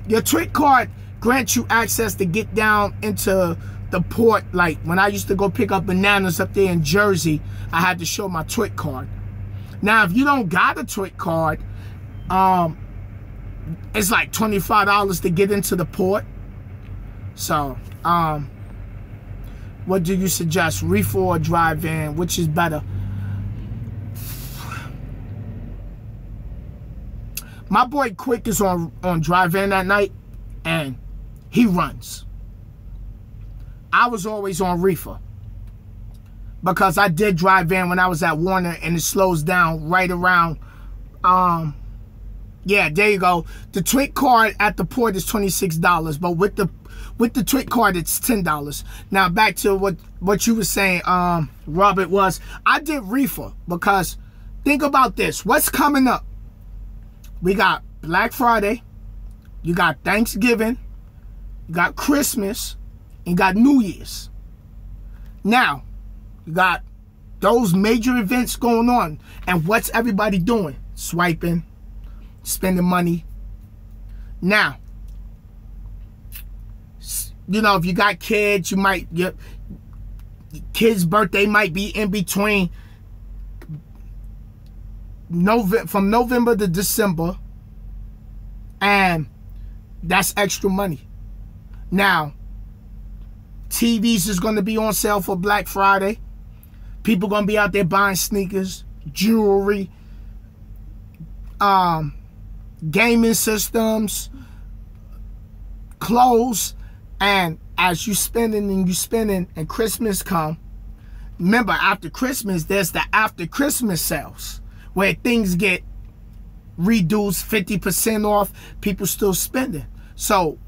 Your TWIC card grants you access to get down into the port. Like when I used to go pick up bananas up there in Jersey, I had to show my TWIC card. Now, if you don't got a TWIC card, it's like $25 to get into the port. So, what do you suggest, reefer or drive-in? Which is better? My boy Quick is on drive-in that night, and he runs. I was always on reefer because I did drive-in when I was at Warner, and it slows down right around. Yeah, there you go. The TWIC card at the port is $26, but with the TWIC card, it's $10. Now, back to what you were saying, Robert, was I did reefer because think about this. What's coming up? We got Black Friday, you got Thanksgiving, you got Christmas, and you got New Year's. Now, you got those major events going on, and what's everybody doing? Swiping, spending money. Now, you know, if you got kids, you might, your kid's birthday might be in between from November to December, and that's extra money. Now, TVs is going to be on sale for Black Friday. People going to be out there buying sneakers, jewelry, gaming systems, clothes. And as you spending and Christmas come, remember, after Christmas, there's the after Christmas sales where things get reduced, 50% off, people still spending. So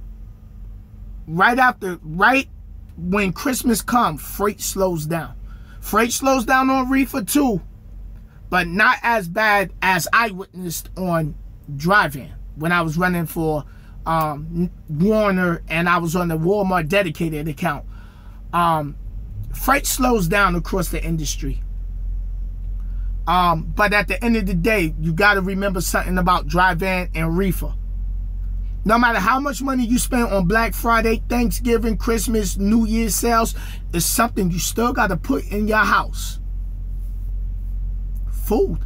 right when Christmas comes, freight slows down. Freight slows down on reefer too, but not as bad as I witnessed on drive-in when I was running for Warner and I was on the Walmart dedicated account. Freight slows down across the industry. But at the end of the day, you got to remember something about drive-in and reefer. No matter how much money you spend on Black Friday, Thanksgiving, Christmas, New Year's sales, it's something you still got to put in your house. Food.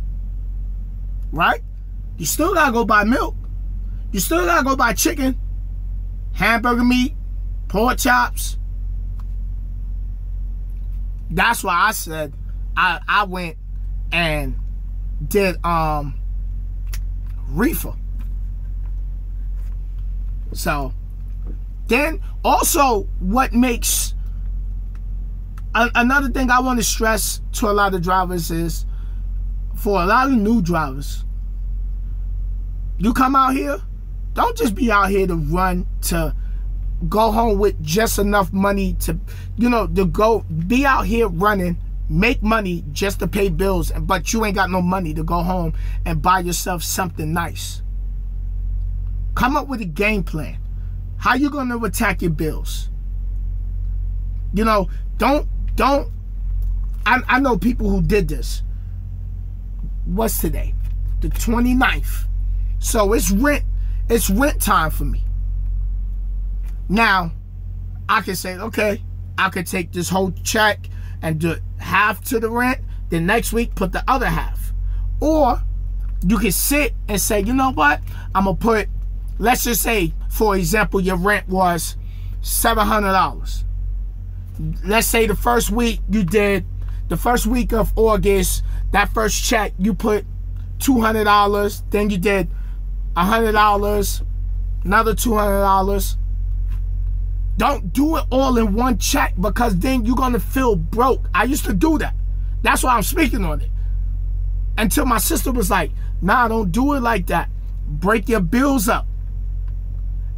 Right? You still got to go buy milk. You still got to go buy chicken, hamburger meat, pork chops. That's why I said I went and did reefer. So then also what makes another thing I want to stress to a lot of drivers is, for a lot of new drivers, you come out here, don't just be out here to run to go home with just enough money to, you know, to go be out here running, make money just to pay bills, but you ain't got no money to go home and buy yourself something nice. Come up with a game plan. How you gonna attack your bills? You know, I know people who did this. What's today? The 29th. So it's rent time for me. Now, I can say, okay, I could take this whole check and do half to the rent, then next week put the other half. Or you can sit and say, you know what? I'm gonna put, let's just say, for example, your rent was $700. Let's say the first week you did, the first week of August, that first check, you put $200, then you did $100, another $200. Don't do it all in one check, because then you're gonna feel broke. I used to do that. That's why I'm speaking on it. Until my sister was like, nah, don't do it like that. Break your bills up.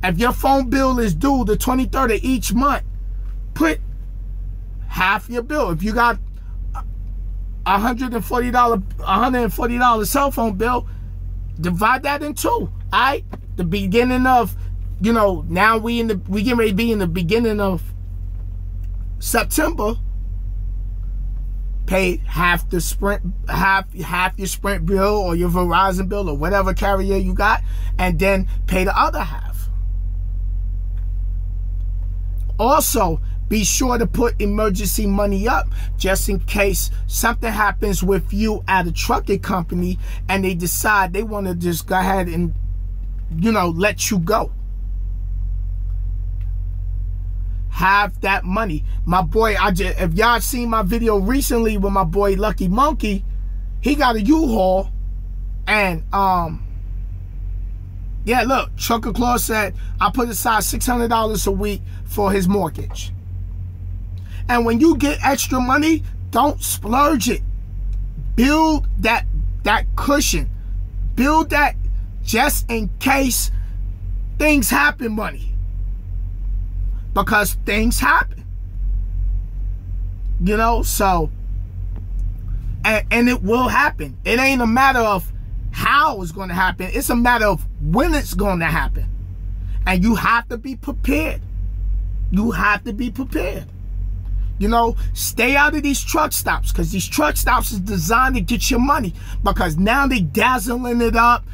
If your phone bill is due the 23rd of each month, put half your bill. If you got $140 cell phone bill, divide that in two. All right? The beginning of, you know, now we getting ready to be in the beginning of September. Pay half the Sprint, half your Sprint bill or your Verizon bill or whatever carrier you got, and then pay the other half. Also, be sure to put emergency money up just in case something happens with you at a trucking company and they decide they want to just go ahead and, you know, let you go. Have that money. My boy, if y'all seen my video recently with my boy Lucky Monkey, he got a U-Haul, and yeah, look, Trucker Claus said I put aside $600 a week for his mortgage. And when you get extra money, don't splurge it. Build that cushion. Build that just in case things happen money. Because things happen. You know, so, and it will happen. It ain't a matter of how it's going to happen. It's a matter of when it's going to happen. And you have to be prepared. You have to be prepared. You know, stay out of these truck stops, because these truck stops is designed to get your money, because now they dazzling it up.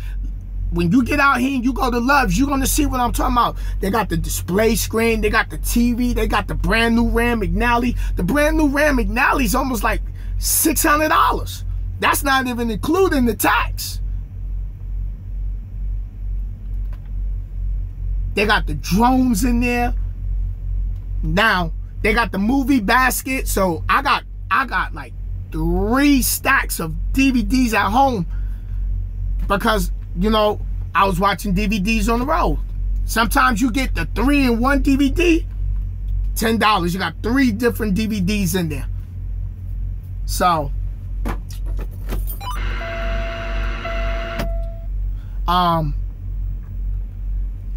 When you get out here and you go to Love's, you're going to see what I'm talking about. They got the display screen, they got the TV, they got the brand new Ram McNally. The brand new Ram McNally is almost like $600. That's not even including the tax. They got the drones in there. Now, they got the movie basket. So I got like 3 stacks of DVDs at home, because, you know, I was watching DVDs on the road. Sometimes you get the 3-in-1 DVD, $10. You got 3 different DVDs in there. So,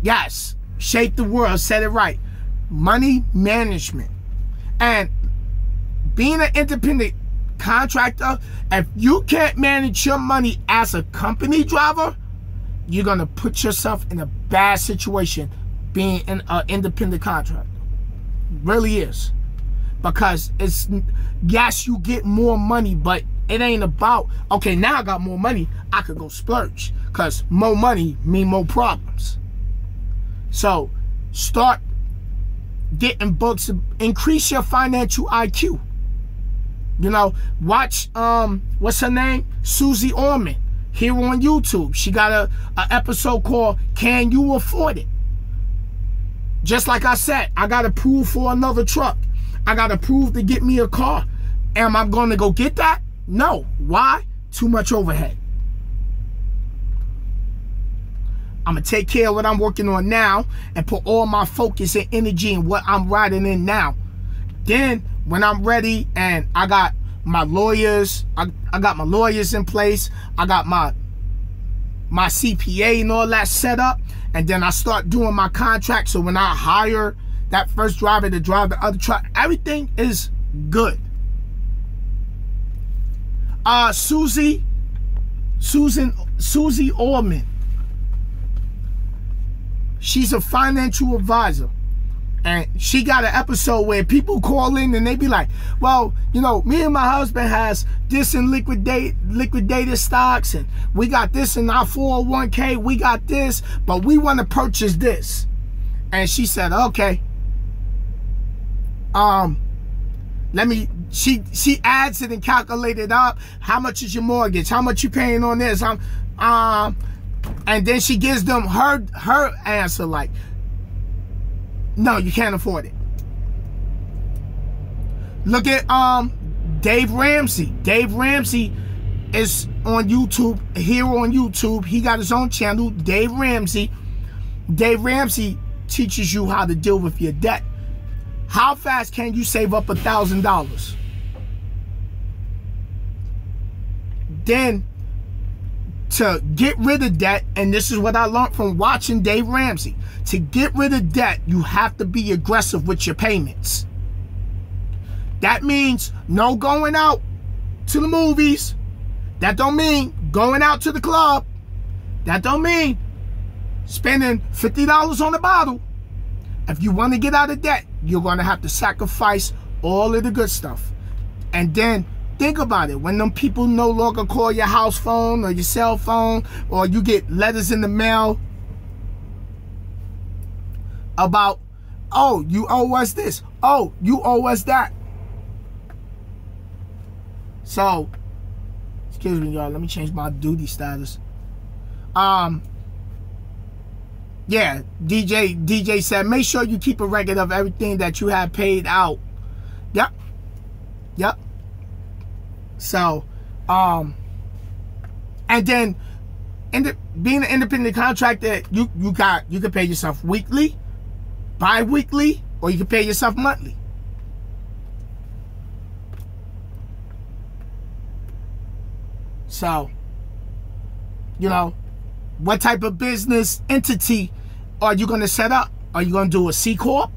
yes, Shape the World said it right. Money management. And being an independent contractor, if you can't manage your money as a company driver, you're going to put yourself in a bad situation being an independent contractor. Really is. Because it's, yes, you get more money, but it ain't about, okay, now I got more money, I could go splurge. Because more money mean more problems. So start getting books, increase your financial IQ. You know, watch, what's her name? Susie Orman, here on YouTube. She got a episode called Can You Afford It? Just like I said, I got approved for another truck. I got approved to get me a car. Am I going to go get that? No. Why? Too much overhead. I'm going to take care of what I'm working on now and put all my focus and energy in what I'm riding in now. Then when I'm ready and I got my lawyers, I got my lawyers in place, I got my CPA and all that set up, and then I start doing my contract. So when I hire that first driver to drive the other truck, everything is good. Susie Orman. She's a financial advisor. And she got an episode where people call in and they be like, well, you know, me and my husband has this in liquidated stocks, and we got this in our 401k, we got this, but we want to purchase this. And she said, okay. She adds it and calculated it up. How much is your mortgage? How much you paying on this? And then she gives them her answer like, no, you can't afford it. Look at Dave Ramsey. Dave Ramsey is on YouTube, here on YouTube. He got his own channel, Dave Ramsey. Dave Ramsey teaches you how to deal with your debt. How fast can you save up $1,000? Then to get rid of debt, and this is what I learned from watching Dave Ramsey, to get rid of debt, you have to be aggressive with your payments. That means no going out to the movies. That don't mean going out to the club. That don't mean spending $50 on a bottle. If you want to get out of debt, you're going to have to sacrifice all of the good stuff. And then think about it. When them people no longer call your house phone or your cell phone, or you get letters in the mail about, oh, you owe us this. Oh, you owe us that. So, excuse me, y'all. Let me change my duty status. Yeah, DJ said, make sure you keep a record of everything that you have paid out. Yep. So, and then being an independent contractor, you can pay yourself weekly, bi-weekly, or you can pay yourself monthly. So, you know, what type of business entity are you going to set up? Are you going to do a C Corp,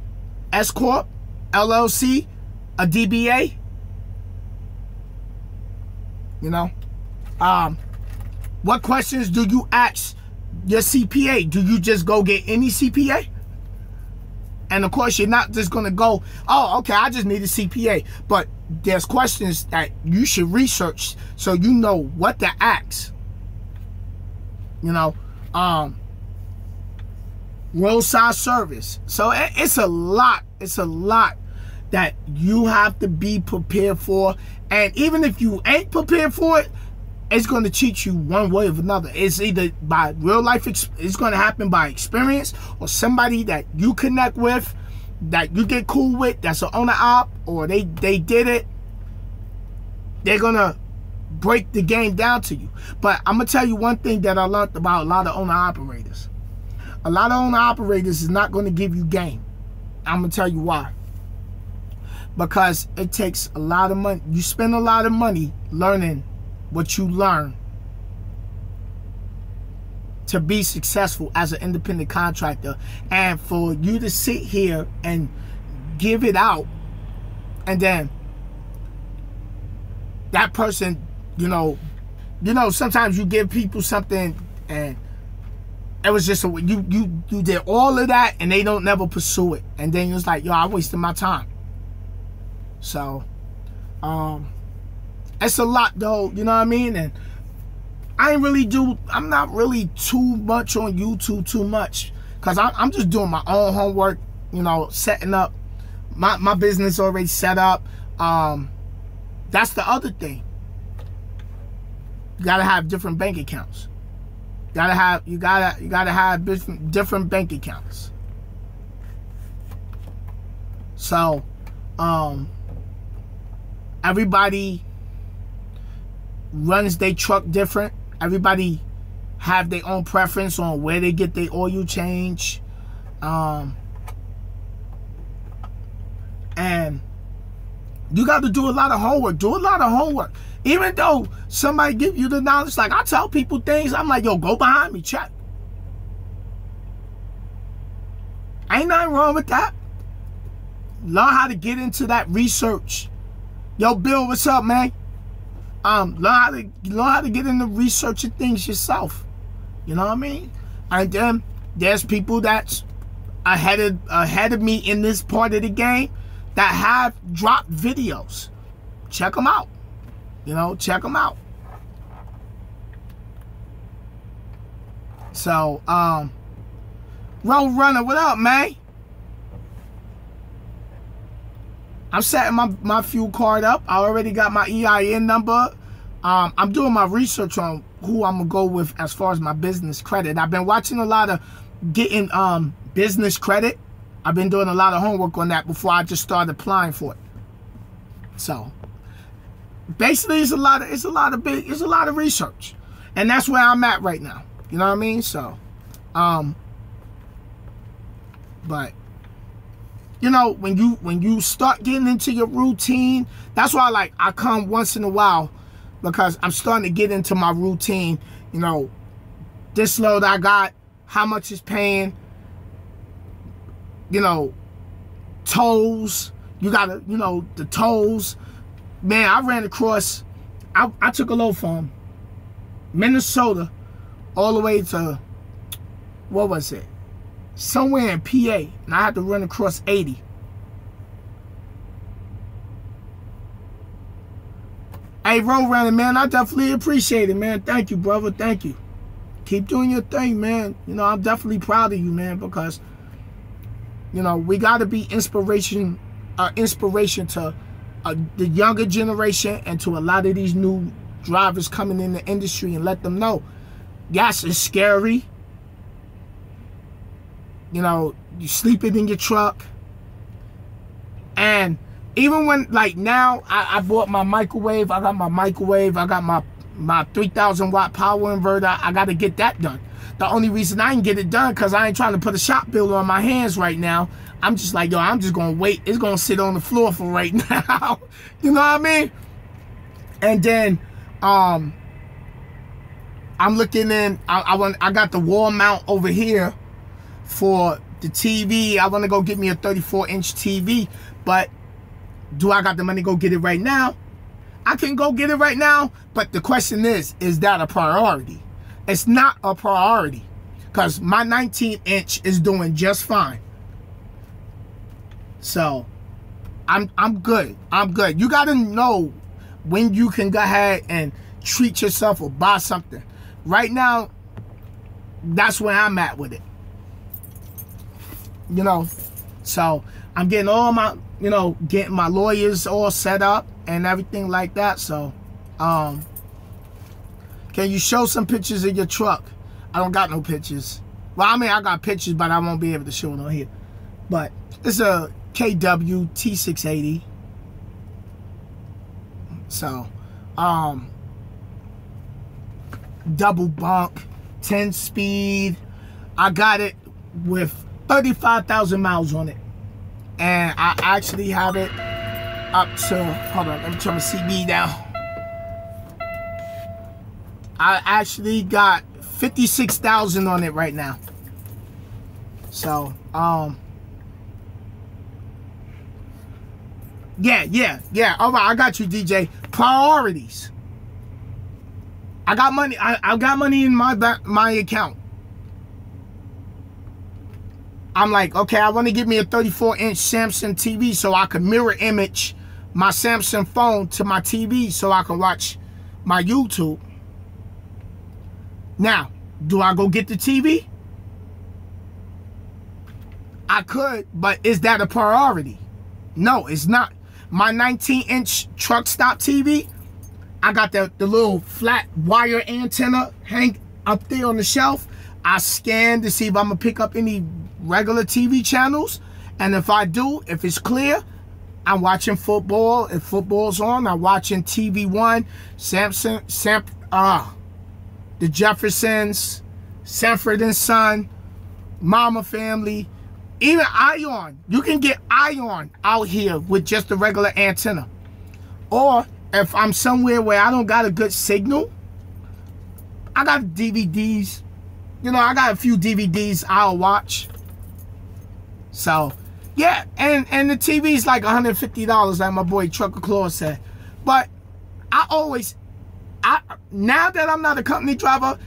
S Corp, LLC, a DBA? You know, what questions do you ask your CPA? Do you just go get any CPA? And of course, you're not just going to go, oh, okay, I just need a CPA. But there's questions that you should research so you know what to ask. You know, roadside service. So it's a lot that you have to be prepared for. And even if you ain't prepared for it, it's going to teach you one way or another. It's either by real life, it's going to happen by experience, or somebody that you connect with, that you get cool with, that's an owner op, or they did it. They're going to break the game down to you. But I'm going to tell you one thing that I learned about a lot of owner operators. A lot of owner operators is not going to give you game. I'm going to tell you why. Because it takes a lot of money. You spend a lot of money learning what you learn to be successful as an independent contractor. And for you to sit here and give it out, and then that person, you know, sometimes you give people something and it was just you did all of that and they don't never pursue it, and then it's like, yo, I wasted my time. So it's a lot though, you know what I mean? And I'm not really too much on YouTube too much, because I'm just doing my own homework, you know, setting up my business already set up. That's the other thing. You gotta have different bank accounts. You gotta have different bank accounts. So everybody runs their truck different. Everybody have their own preference on where they get their oil change. And you got to do a lot of homework. Do a lot of homework. Even though somebody give you the knowledge, like I tell people things, I'm like, yo, go behind me, check. Ain't nothing wrong with that. Learn how to get into that research. Yo, Bill, what's up, man? Learn how to get into researching things yourself. You know what I mean? And then there's people that's ahead of me in this part of the game that have dropped videos. Check them out. You know, check them out. So, Road Runner, what up, man? I'm setting my fuel card up. I already got my EIN number. I'm doing my research on who I'm gonna go with as far as my business credit. I've been watching a lot of getting business credit. I've been doing a lot of homework on that before I just started applying for it. So basically, it's a lot of research, and that's where I'm at right now. You know what I mean? So, but you know, when you start getting into your routine, that's why I come once in a while, because I'm starting to get into my routine. You know, this load I got, how much it's paying. You know, tolls. You gotta, you know, the tolls. Man, I ran across, I took a load from Minnesota all the way to, what was it? Somewhere in PA, and I had to run across 80. Hey, Road Runner, man, I definitely appreciate it, man. Thank you, brother. Thank you. Keep doing your thing, man. You know, I'm definitely proud of you, man, because, you know, we got to be inspiration to the younger generation and to a lot of these new drivers coming in the industry, and let them know, yes, it's scary. You know, you sleeping in your truck. And even when, like now, I bought my microwave. I got my microwave. I got my 3,000 watt power inverter. I got to get that done. The only reason I didn't get it done because I ain't trying to put a shop bill on my hands right now. I'm just like, yo, I'm just going to wait. It's going to sit on the floor for right now. You know what I mean? And then, I'm looking in, I got the wall mount over here for the TV. I want to go get me a 34-inch TV, but do I got the money to go get it right now? I can go get it right now, but the question is that a priority? It's not a priority, because my 19-inch is doing just fine. So I'm good. I'm good. You got to know when you can go ahead and treat yourself or buy something. Right now, that's where I'm at with it. You know, so I'm getting all my, you know, getting my lawyers all set up and everything like that. So, can you show some pictures of your truck? I don't got no pictures. Well, I mean, I got pictures, but I won't be able to show it on here. But it's a KW T680. So, double bunk, 10 speed. I got it with 35,000 miles on it, and I actually have it up to, hold on, let me turn my CB down. I actually got 56,000 on it right now. So, yeah. All right, I got you, DJ. Priorities. I got money. I got money in my account. I'm like, okay, I want to get me a 34-inch Samsung TV so I can mirror image my Samsung phone to my TV so I can watch my YouTube. Now, do I go get the TV? I could, but is that a priority? No, it's not. My 19-inch truck stop TV, I got the little flat wire antenna hang up there on the shelf. I scan to see if I'm going to pick up any regular TV channels. And if I do, if it's clear, I'm watching football. If football's on, I'm watching TV One, Samsung, the Jeffersons, Sanford and Son, Mama Family, even Ion. You can get Ion out here with just a regular antenna. Or if I'm somewhere where I don't got a good signal, I got DVDs. You know, I got a few DVDs I'll watch. So, yeah, and the TV's like $150, like my boy Trucker Claus said. But now that I'm not a company driver,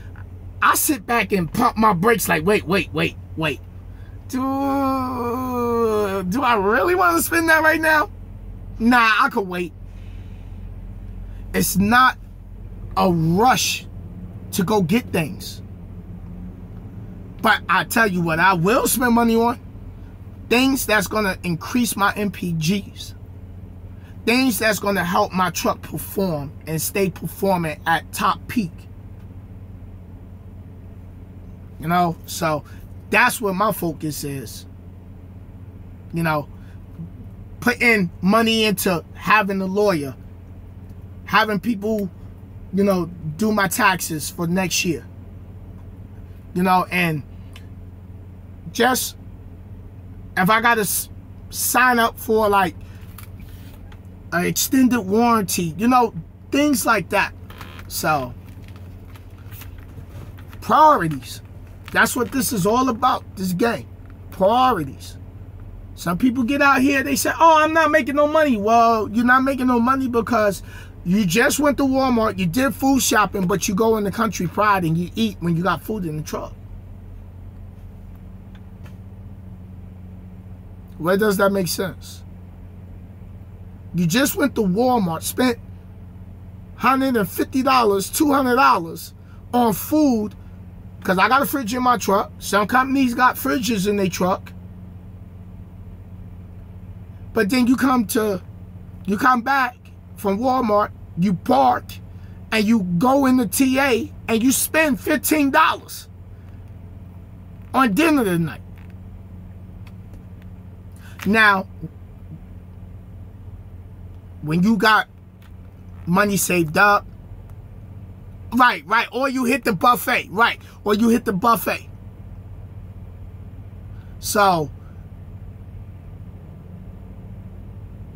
I sit back and pump my brakes like, wait. Do I really want to spend that right now? Nah, I could wait. It's not a rush to go get things. But I tell you what, I will spend money on. Things that's going to increase my MPGs. Things that's going to help my truck perform and stay performing at top peak. You know, so that's where my focus is. You know, putting money into having a lawyer, having people, you know, do my taxes for next year. You know, and just if I got to sign up for like an extended warranty, you know, things like that. So, priorities. That's what this is all about, this game. Priorities. Some people get out here, they say, oh, I'm not making no money. Well, you're not making no money because you just went to Walmart, you did food shopping, but you go in the country pride and you eat when you got food in the truck. Where does that make sense? You just went to Walmart, spent $150, $200 on food, because I got a fridge in my truck. Some companies got fridges in their truck. But then you come back from Walmart, you park, and you go in the TA, and you spend $15 on dinner tonight. Now, when you got money saved up, right, or you hit the buffet, right, or you hit the buffet. So,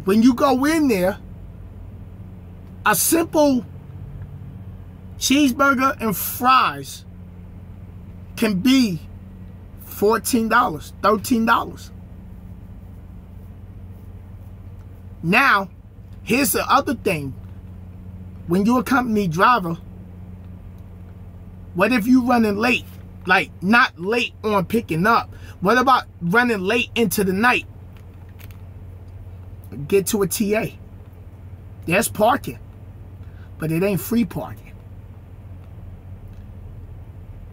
when you go in there, a simple cheeseburger and fries can be $14, $13. Now, here's the other thing. When you're a company driver, what if you running late? Like, not late on picking up. What about running late into the night? Get to a TA. There's parking, but it ain't free parking.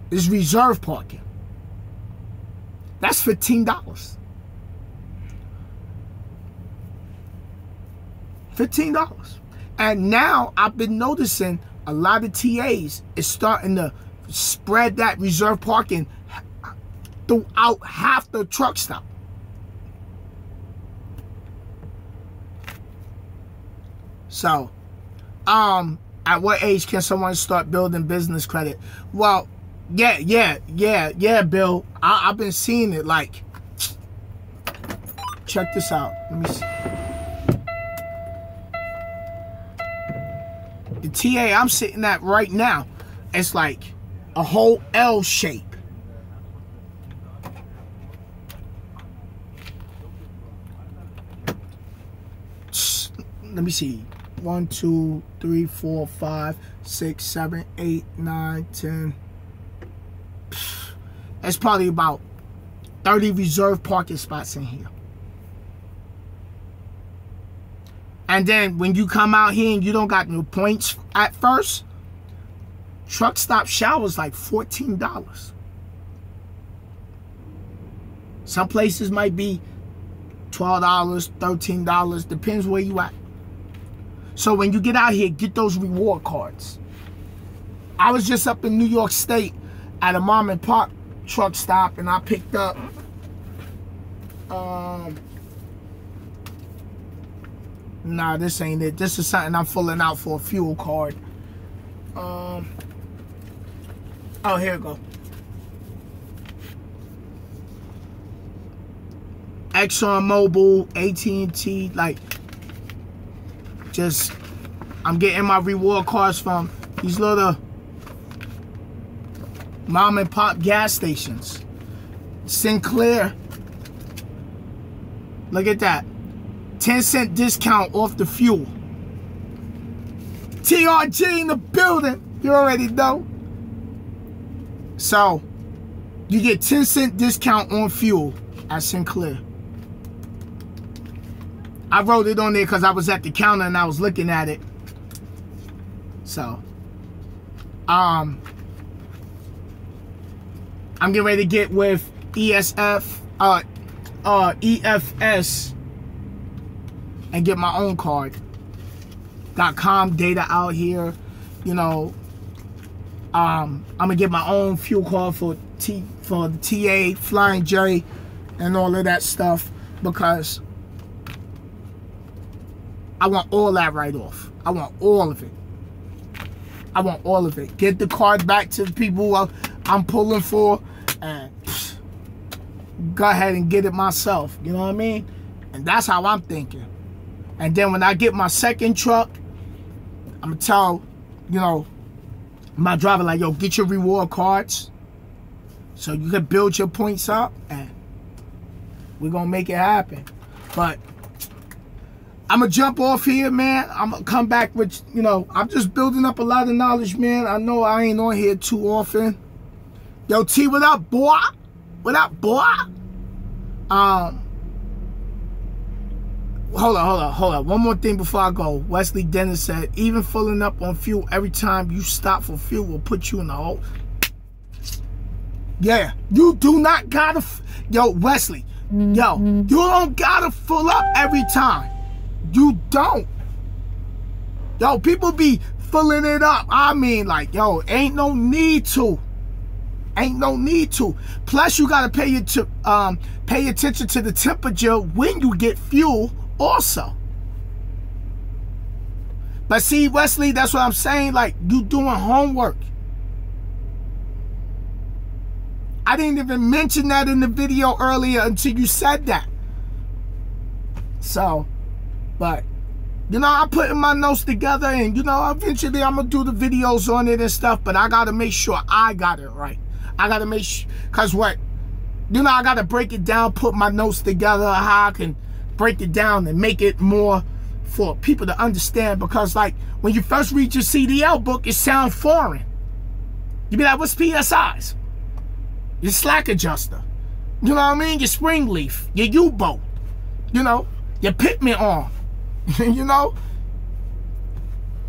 It's reserve parking. That's $15. $15. And now I've been noticing a lot of TAs is starting to spread that reserve parking throughout half the truck stop. So, at what age can someone start building business credit? Well, yeah, Bill. I've been seeing it. Like, check this out. Let me see. The TA I'm sitting at right now, it's like a whole L shape. Let me see. 1, 2, 3, 4, 5, 6, 7, 8, 9, 10. There's probably about 30 reserved parking spots in here. And then when you come out here and you don't got no points at first, truck stop showers like $14. Some places might be $12, $13, depends where you at. So when you get out here, get those reward cards. I was just up in New York State at a mom and pop truck stop, and I picked up nah, this ain't it. This is something I'm filling out for a fuel card. Oh, here we go. ExxonMobil, AT&T, like, just, I'm getting my reward cards from these little mom and pop gas stations. Sinclair, look at that. 10-cent discount off the fuel. TEAMRG in the building. You already know. So, you get 10-cent discount on fuel at Sinclair. I wrote it on there because I was at the counter and I was looking at it. So, I'm getting ready to get with EFS and get my own card. Got COM data out here, you know. I'm gonna get my own fuel card for the TA, Flying J, and all of that stuff because I want all that right off. I want all of it. I want all of it. Get the card back to the people I'm pulling for, and go ahead and get it myself. You know what I mean? And that's how I'm thinking. And then when I get my second truck, I'm gonna tell, you know, my driver, like, yo, get your reward cards so you can build your points up, and we're gonna make it happen. But I'm gonna jump off here, man. I'm gonna come back with, you know, I'm just building up a lot of knowledge, man. I know I ain't on here too often. Yo, T, what up, boy? What up, boy? Hold on. One more thing before I go. Wesley Dennis said, even filling up on fuel every time you stop for fuel will put you in the hole. Yeah, you do not gotta, yo, Wesley, yo, you don't gotta fill up every time. You don't. Yo, people be filling it up. I mean, like, yo, ain't no need to. Ain't no need to. Plus, you gotta pay attention to the temperature when you get fuel also. But see, Wesley, that's what I'm saying. Like, you doing homework. I didn't even mention that in the video earlier until you said that. So, but, you know, I'm putting my notes together, and, you know, eventually I'm going to do the videos on it and stuff, but I got to make sure I got it right. I got to make sure, because what, you know, I got to break it down, put my notes together, how I can break it down and make it more for people to understand, because, like, when you first read your CDL book, it sounds foreign. You be like, what's PSIs? Your slack adjuster. You know what I mean? Your spring leaf, your U-boat, you know, your pitman arm. You know?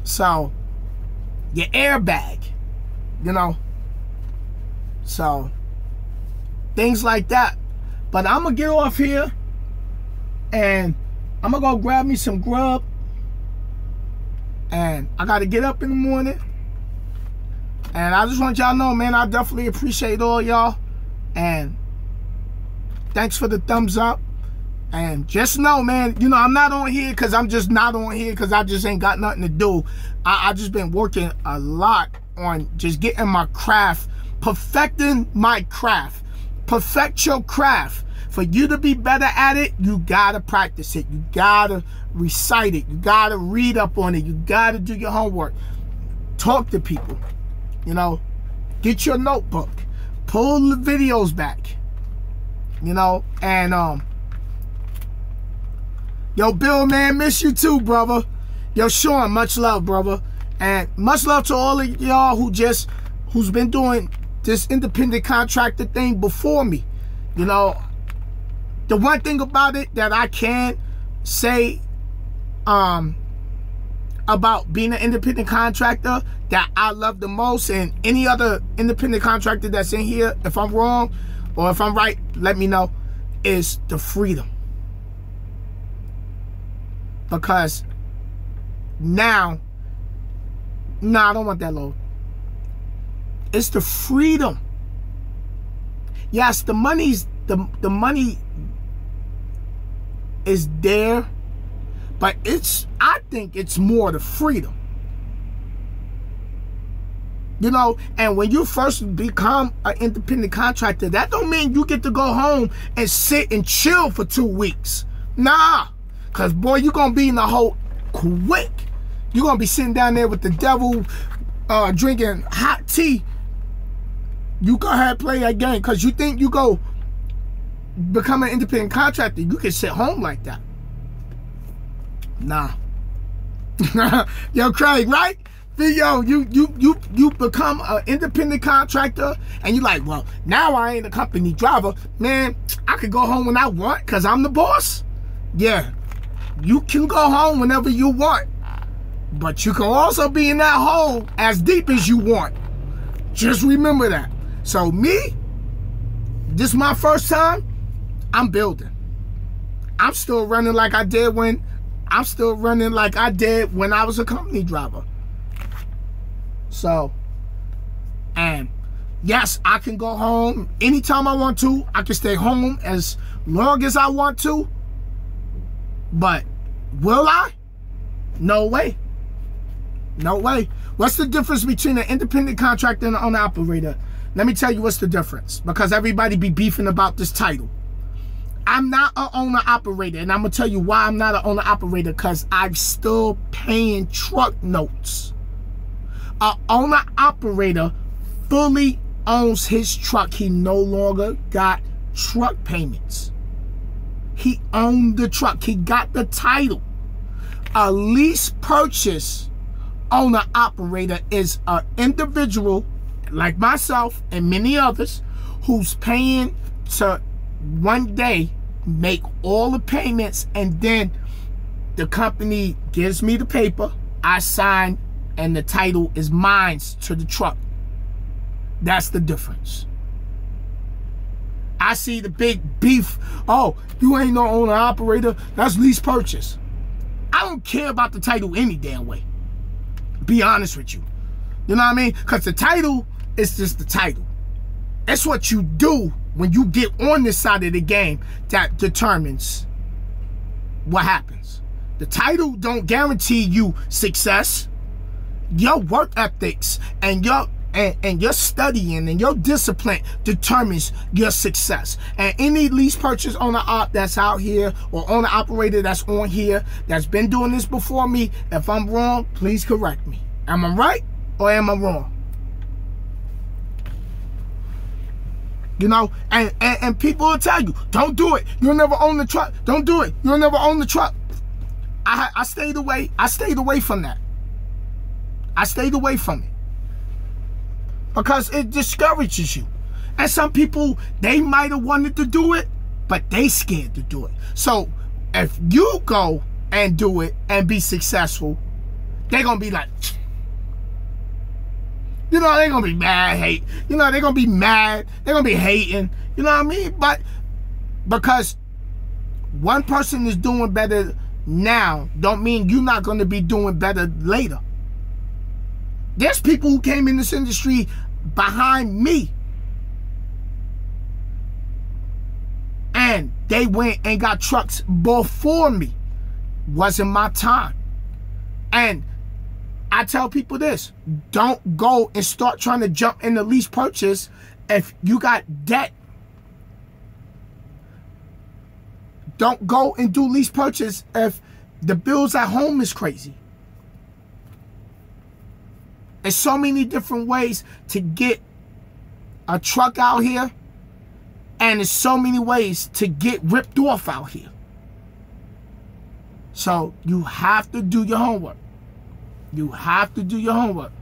So, your airbag, you know? So, things like that. But I'm going to get off here, and I'm going to go grab me some grub, and I got to get up in the morning. And I just want y'all to know, man, I definitely appreciate all y'all, and thanks for the thumbs up. And just know, man, you know, I'm not on here because I'm just not on here because I just ain't got nothing to do. I just been working a lot on just getting my craft, perfecting my craft. Perfect your craft. For you to be better at it, you gotta practice it. You gotta recite it. You gotta read up on it. You gotta do your homework. Talk to people. You know, get your notebook. Pull the videos back. You know, and yo, Bill, man, miss you too, brother. Yo, Sean, much love, brother. And much love to all of y'all who's been doing this independent contractor thing before me. You know, the one thing about it that I can say about being an independent contractor that I love the most, and any other independent contractor that's in here, if I'm wrong or if I'm right, let me know, is the freedom. Because now, I don't want that load. It's the freedom. Yes, the money's the money is there, but I think it's more the freedom. You know, and when you first become an independent contractor, that don't mean you get to go home and sit and chill for 2 weeks. Nah, because boy, you're going to be in the hole quick. You're going to be sitting down there with the devil, drinking hot tea. You go ahead and play that game because you think you go become an independent contractor, you can sit home like that. Nah. Yo, Craig, right? Yo, you become an independent contractor and you're like, well, now I ain't a company driver. Man, I could go home when I want because I'm the boss. Yeah, you can go home whenever you want. But you can also be in that hole as deep as you want. Just remember that. So me, this is my first time, I'm building. I'm still running like I did when I was a company driver. So, and yes, I can go home anytime I want to. I can stay home as long as I want to. But will I? No way. No way. What's the difference between an independent contractor and an owner-operator? Let me tell you what's the difference. Because everybody be beefing about this title. I'm not an owner-operator. And I'm going to tell you why I'm not an owner-operator. Because I'm still paying truck notes. An owner-operator fully owns his truck. He no longer got truck payments. He owned the truck. He got the title. A lease purchase owner-operator is an individual like myself and many others who's paying to one day make all the payments, and then the company gives me the paper, I sign, and the title is mine to the truck. That's the difference. I see the big beef. Oh, you ain't no owner-operator. That's lease purchase. I don't care about the title any damn way. Be honest with you. You know what I mean? Because the title is just the title. It's what you do when you get on this side of the game that determines what happens. The title don't guarantee you success. Your work ethics and your studying and your discipline determines your success. And any lease purchase owner-op that's out here, or owner-operator that's on here, that's been doing this before me, if I'm wrong, please correct me. Am I right or am I wrong? You know, and people will tell you, don't do it. You'll never own the truck. Don't do it. You'll never own the truck. I stayed away. I stayed away from that. I stayed away from it. Because it discourages you. And some people, they might have wanted to do it, but they scared to do it. So if you go and do it and be successful, they're going to be like, you know, they're going to be mad, hate. You know, they're going to be mad. They're going to be hating. You know what I mean? But because one person is doing better now, don't mean you're not going to be doing better later. There's people who came in this industry behind me, and they went and got trucks before me. Wasn't my time. And I tell people this: don't go and start trying to jump in the lease purchase if you got debt. Don't go and do lease purchase if the bills at home is crazy. There's so many different ways to get a truck out here, and there's so many ways to get ripped off out here. So you have to do your homework. You have to do your homework.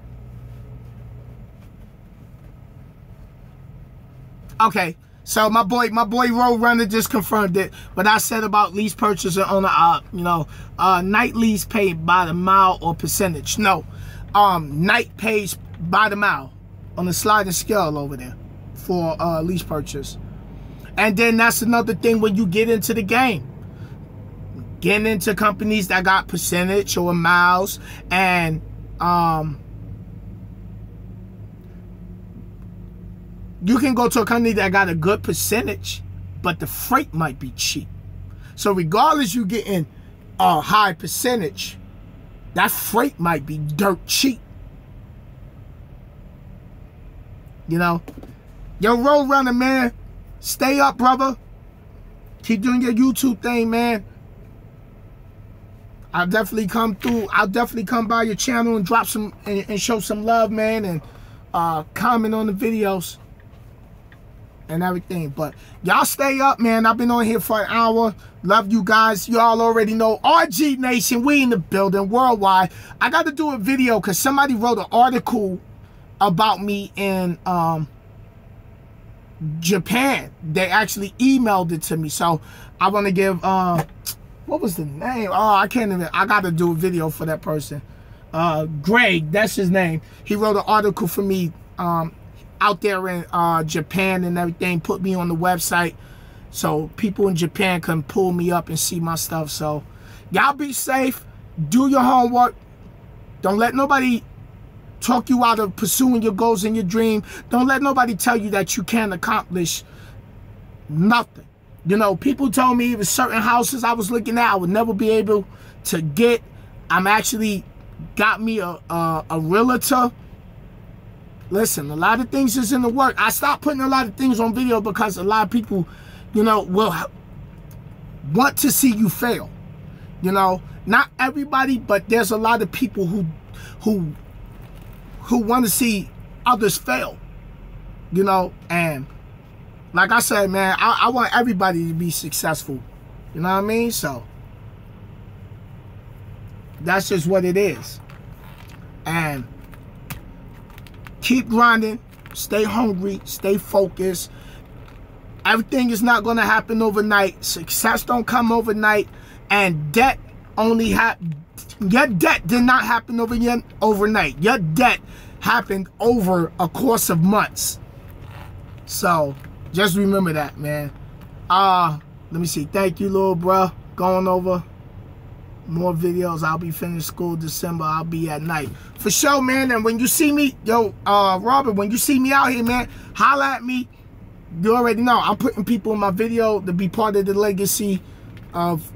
Okay, so my boy Roadrunner just confirmed it. What I said about lease purchase and owner-op, you know, night lease paid by the mile or percentage. No. Night pays by the mile on the sliding scale over there for lease purchase. And then that's another thing when you get into the game. Getting into companies that got percentage or miles, and you can go to a company that got a good percentage, but the freight might be cheap. So regardless you getting a high percentage, that freight might be dirt cheap. You know? Yo, Road Runner, man. Stay up, brother. Keep doing your YouTube thing, man. I'll definitely come through. I'll definitely come by your channel and drop some and show some love, man, and comment on the videos and everything. But y'all stay up, man. I've been on here for an hour. Love you guys. Y'all already know. RG Nation, we in the building worldwide. I got to do a video because somebody wrote an article about me in Japan. They actually emailed it to me. So I want to give what was the name? Oh, I can't even. I got to do a video for that person. Greg, that's his name. He wrote an article for me out there in Japan and everything. Put me on the website so people in Japan can pull me up and see my stuff. So y'all be safe. Do your homework. Don't let nobody talk you out of pursuing your goals and your dream. Don't let nobody tell you that you can't accomplish nothing. You know, people told me even certain houses I was looking at I would never be able to get. I'm actually got me a realtor. Listen, a lot of things is in the work. I stopped putting a lot of things on video because a lot of people, you know, will want to see you fail. You know, not everybody, but there's a lot of people who want to see others fail. You know, and like I said, man, I want everybody to be successful. You know what I mean? So that's just what it is. And keep grinding, stay hungry, stay focused. Everything is not going to happen overnight. Success don't come overnight. And debt only your debt did not happen overnight. Your debt happened over a course of months. So just remember that, man. Let me see. Thank you, little bro. Going over more videos. I'll be finished school December. I'll be at night. For sure, man. And when you see me, yo, Robert, when you see me out here, man, holla at me. You already know. I'm putting people in my video to be part of the legacy of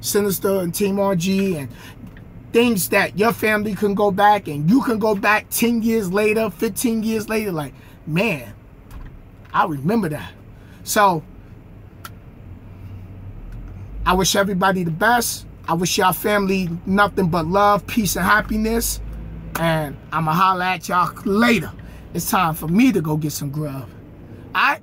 Sinister and TEAMRG and things that your family can go back and you can go back 10 years later, 15 years later. Like, man, I remember that. So I wish everybody the best. I wish y'all family nothing but love, peace, and happiness. And I'ma holla at y'all later. It's time for me to go get some grub. All right?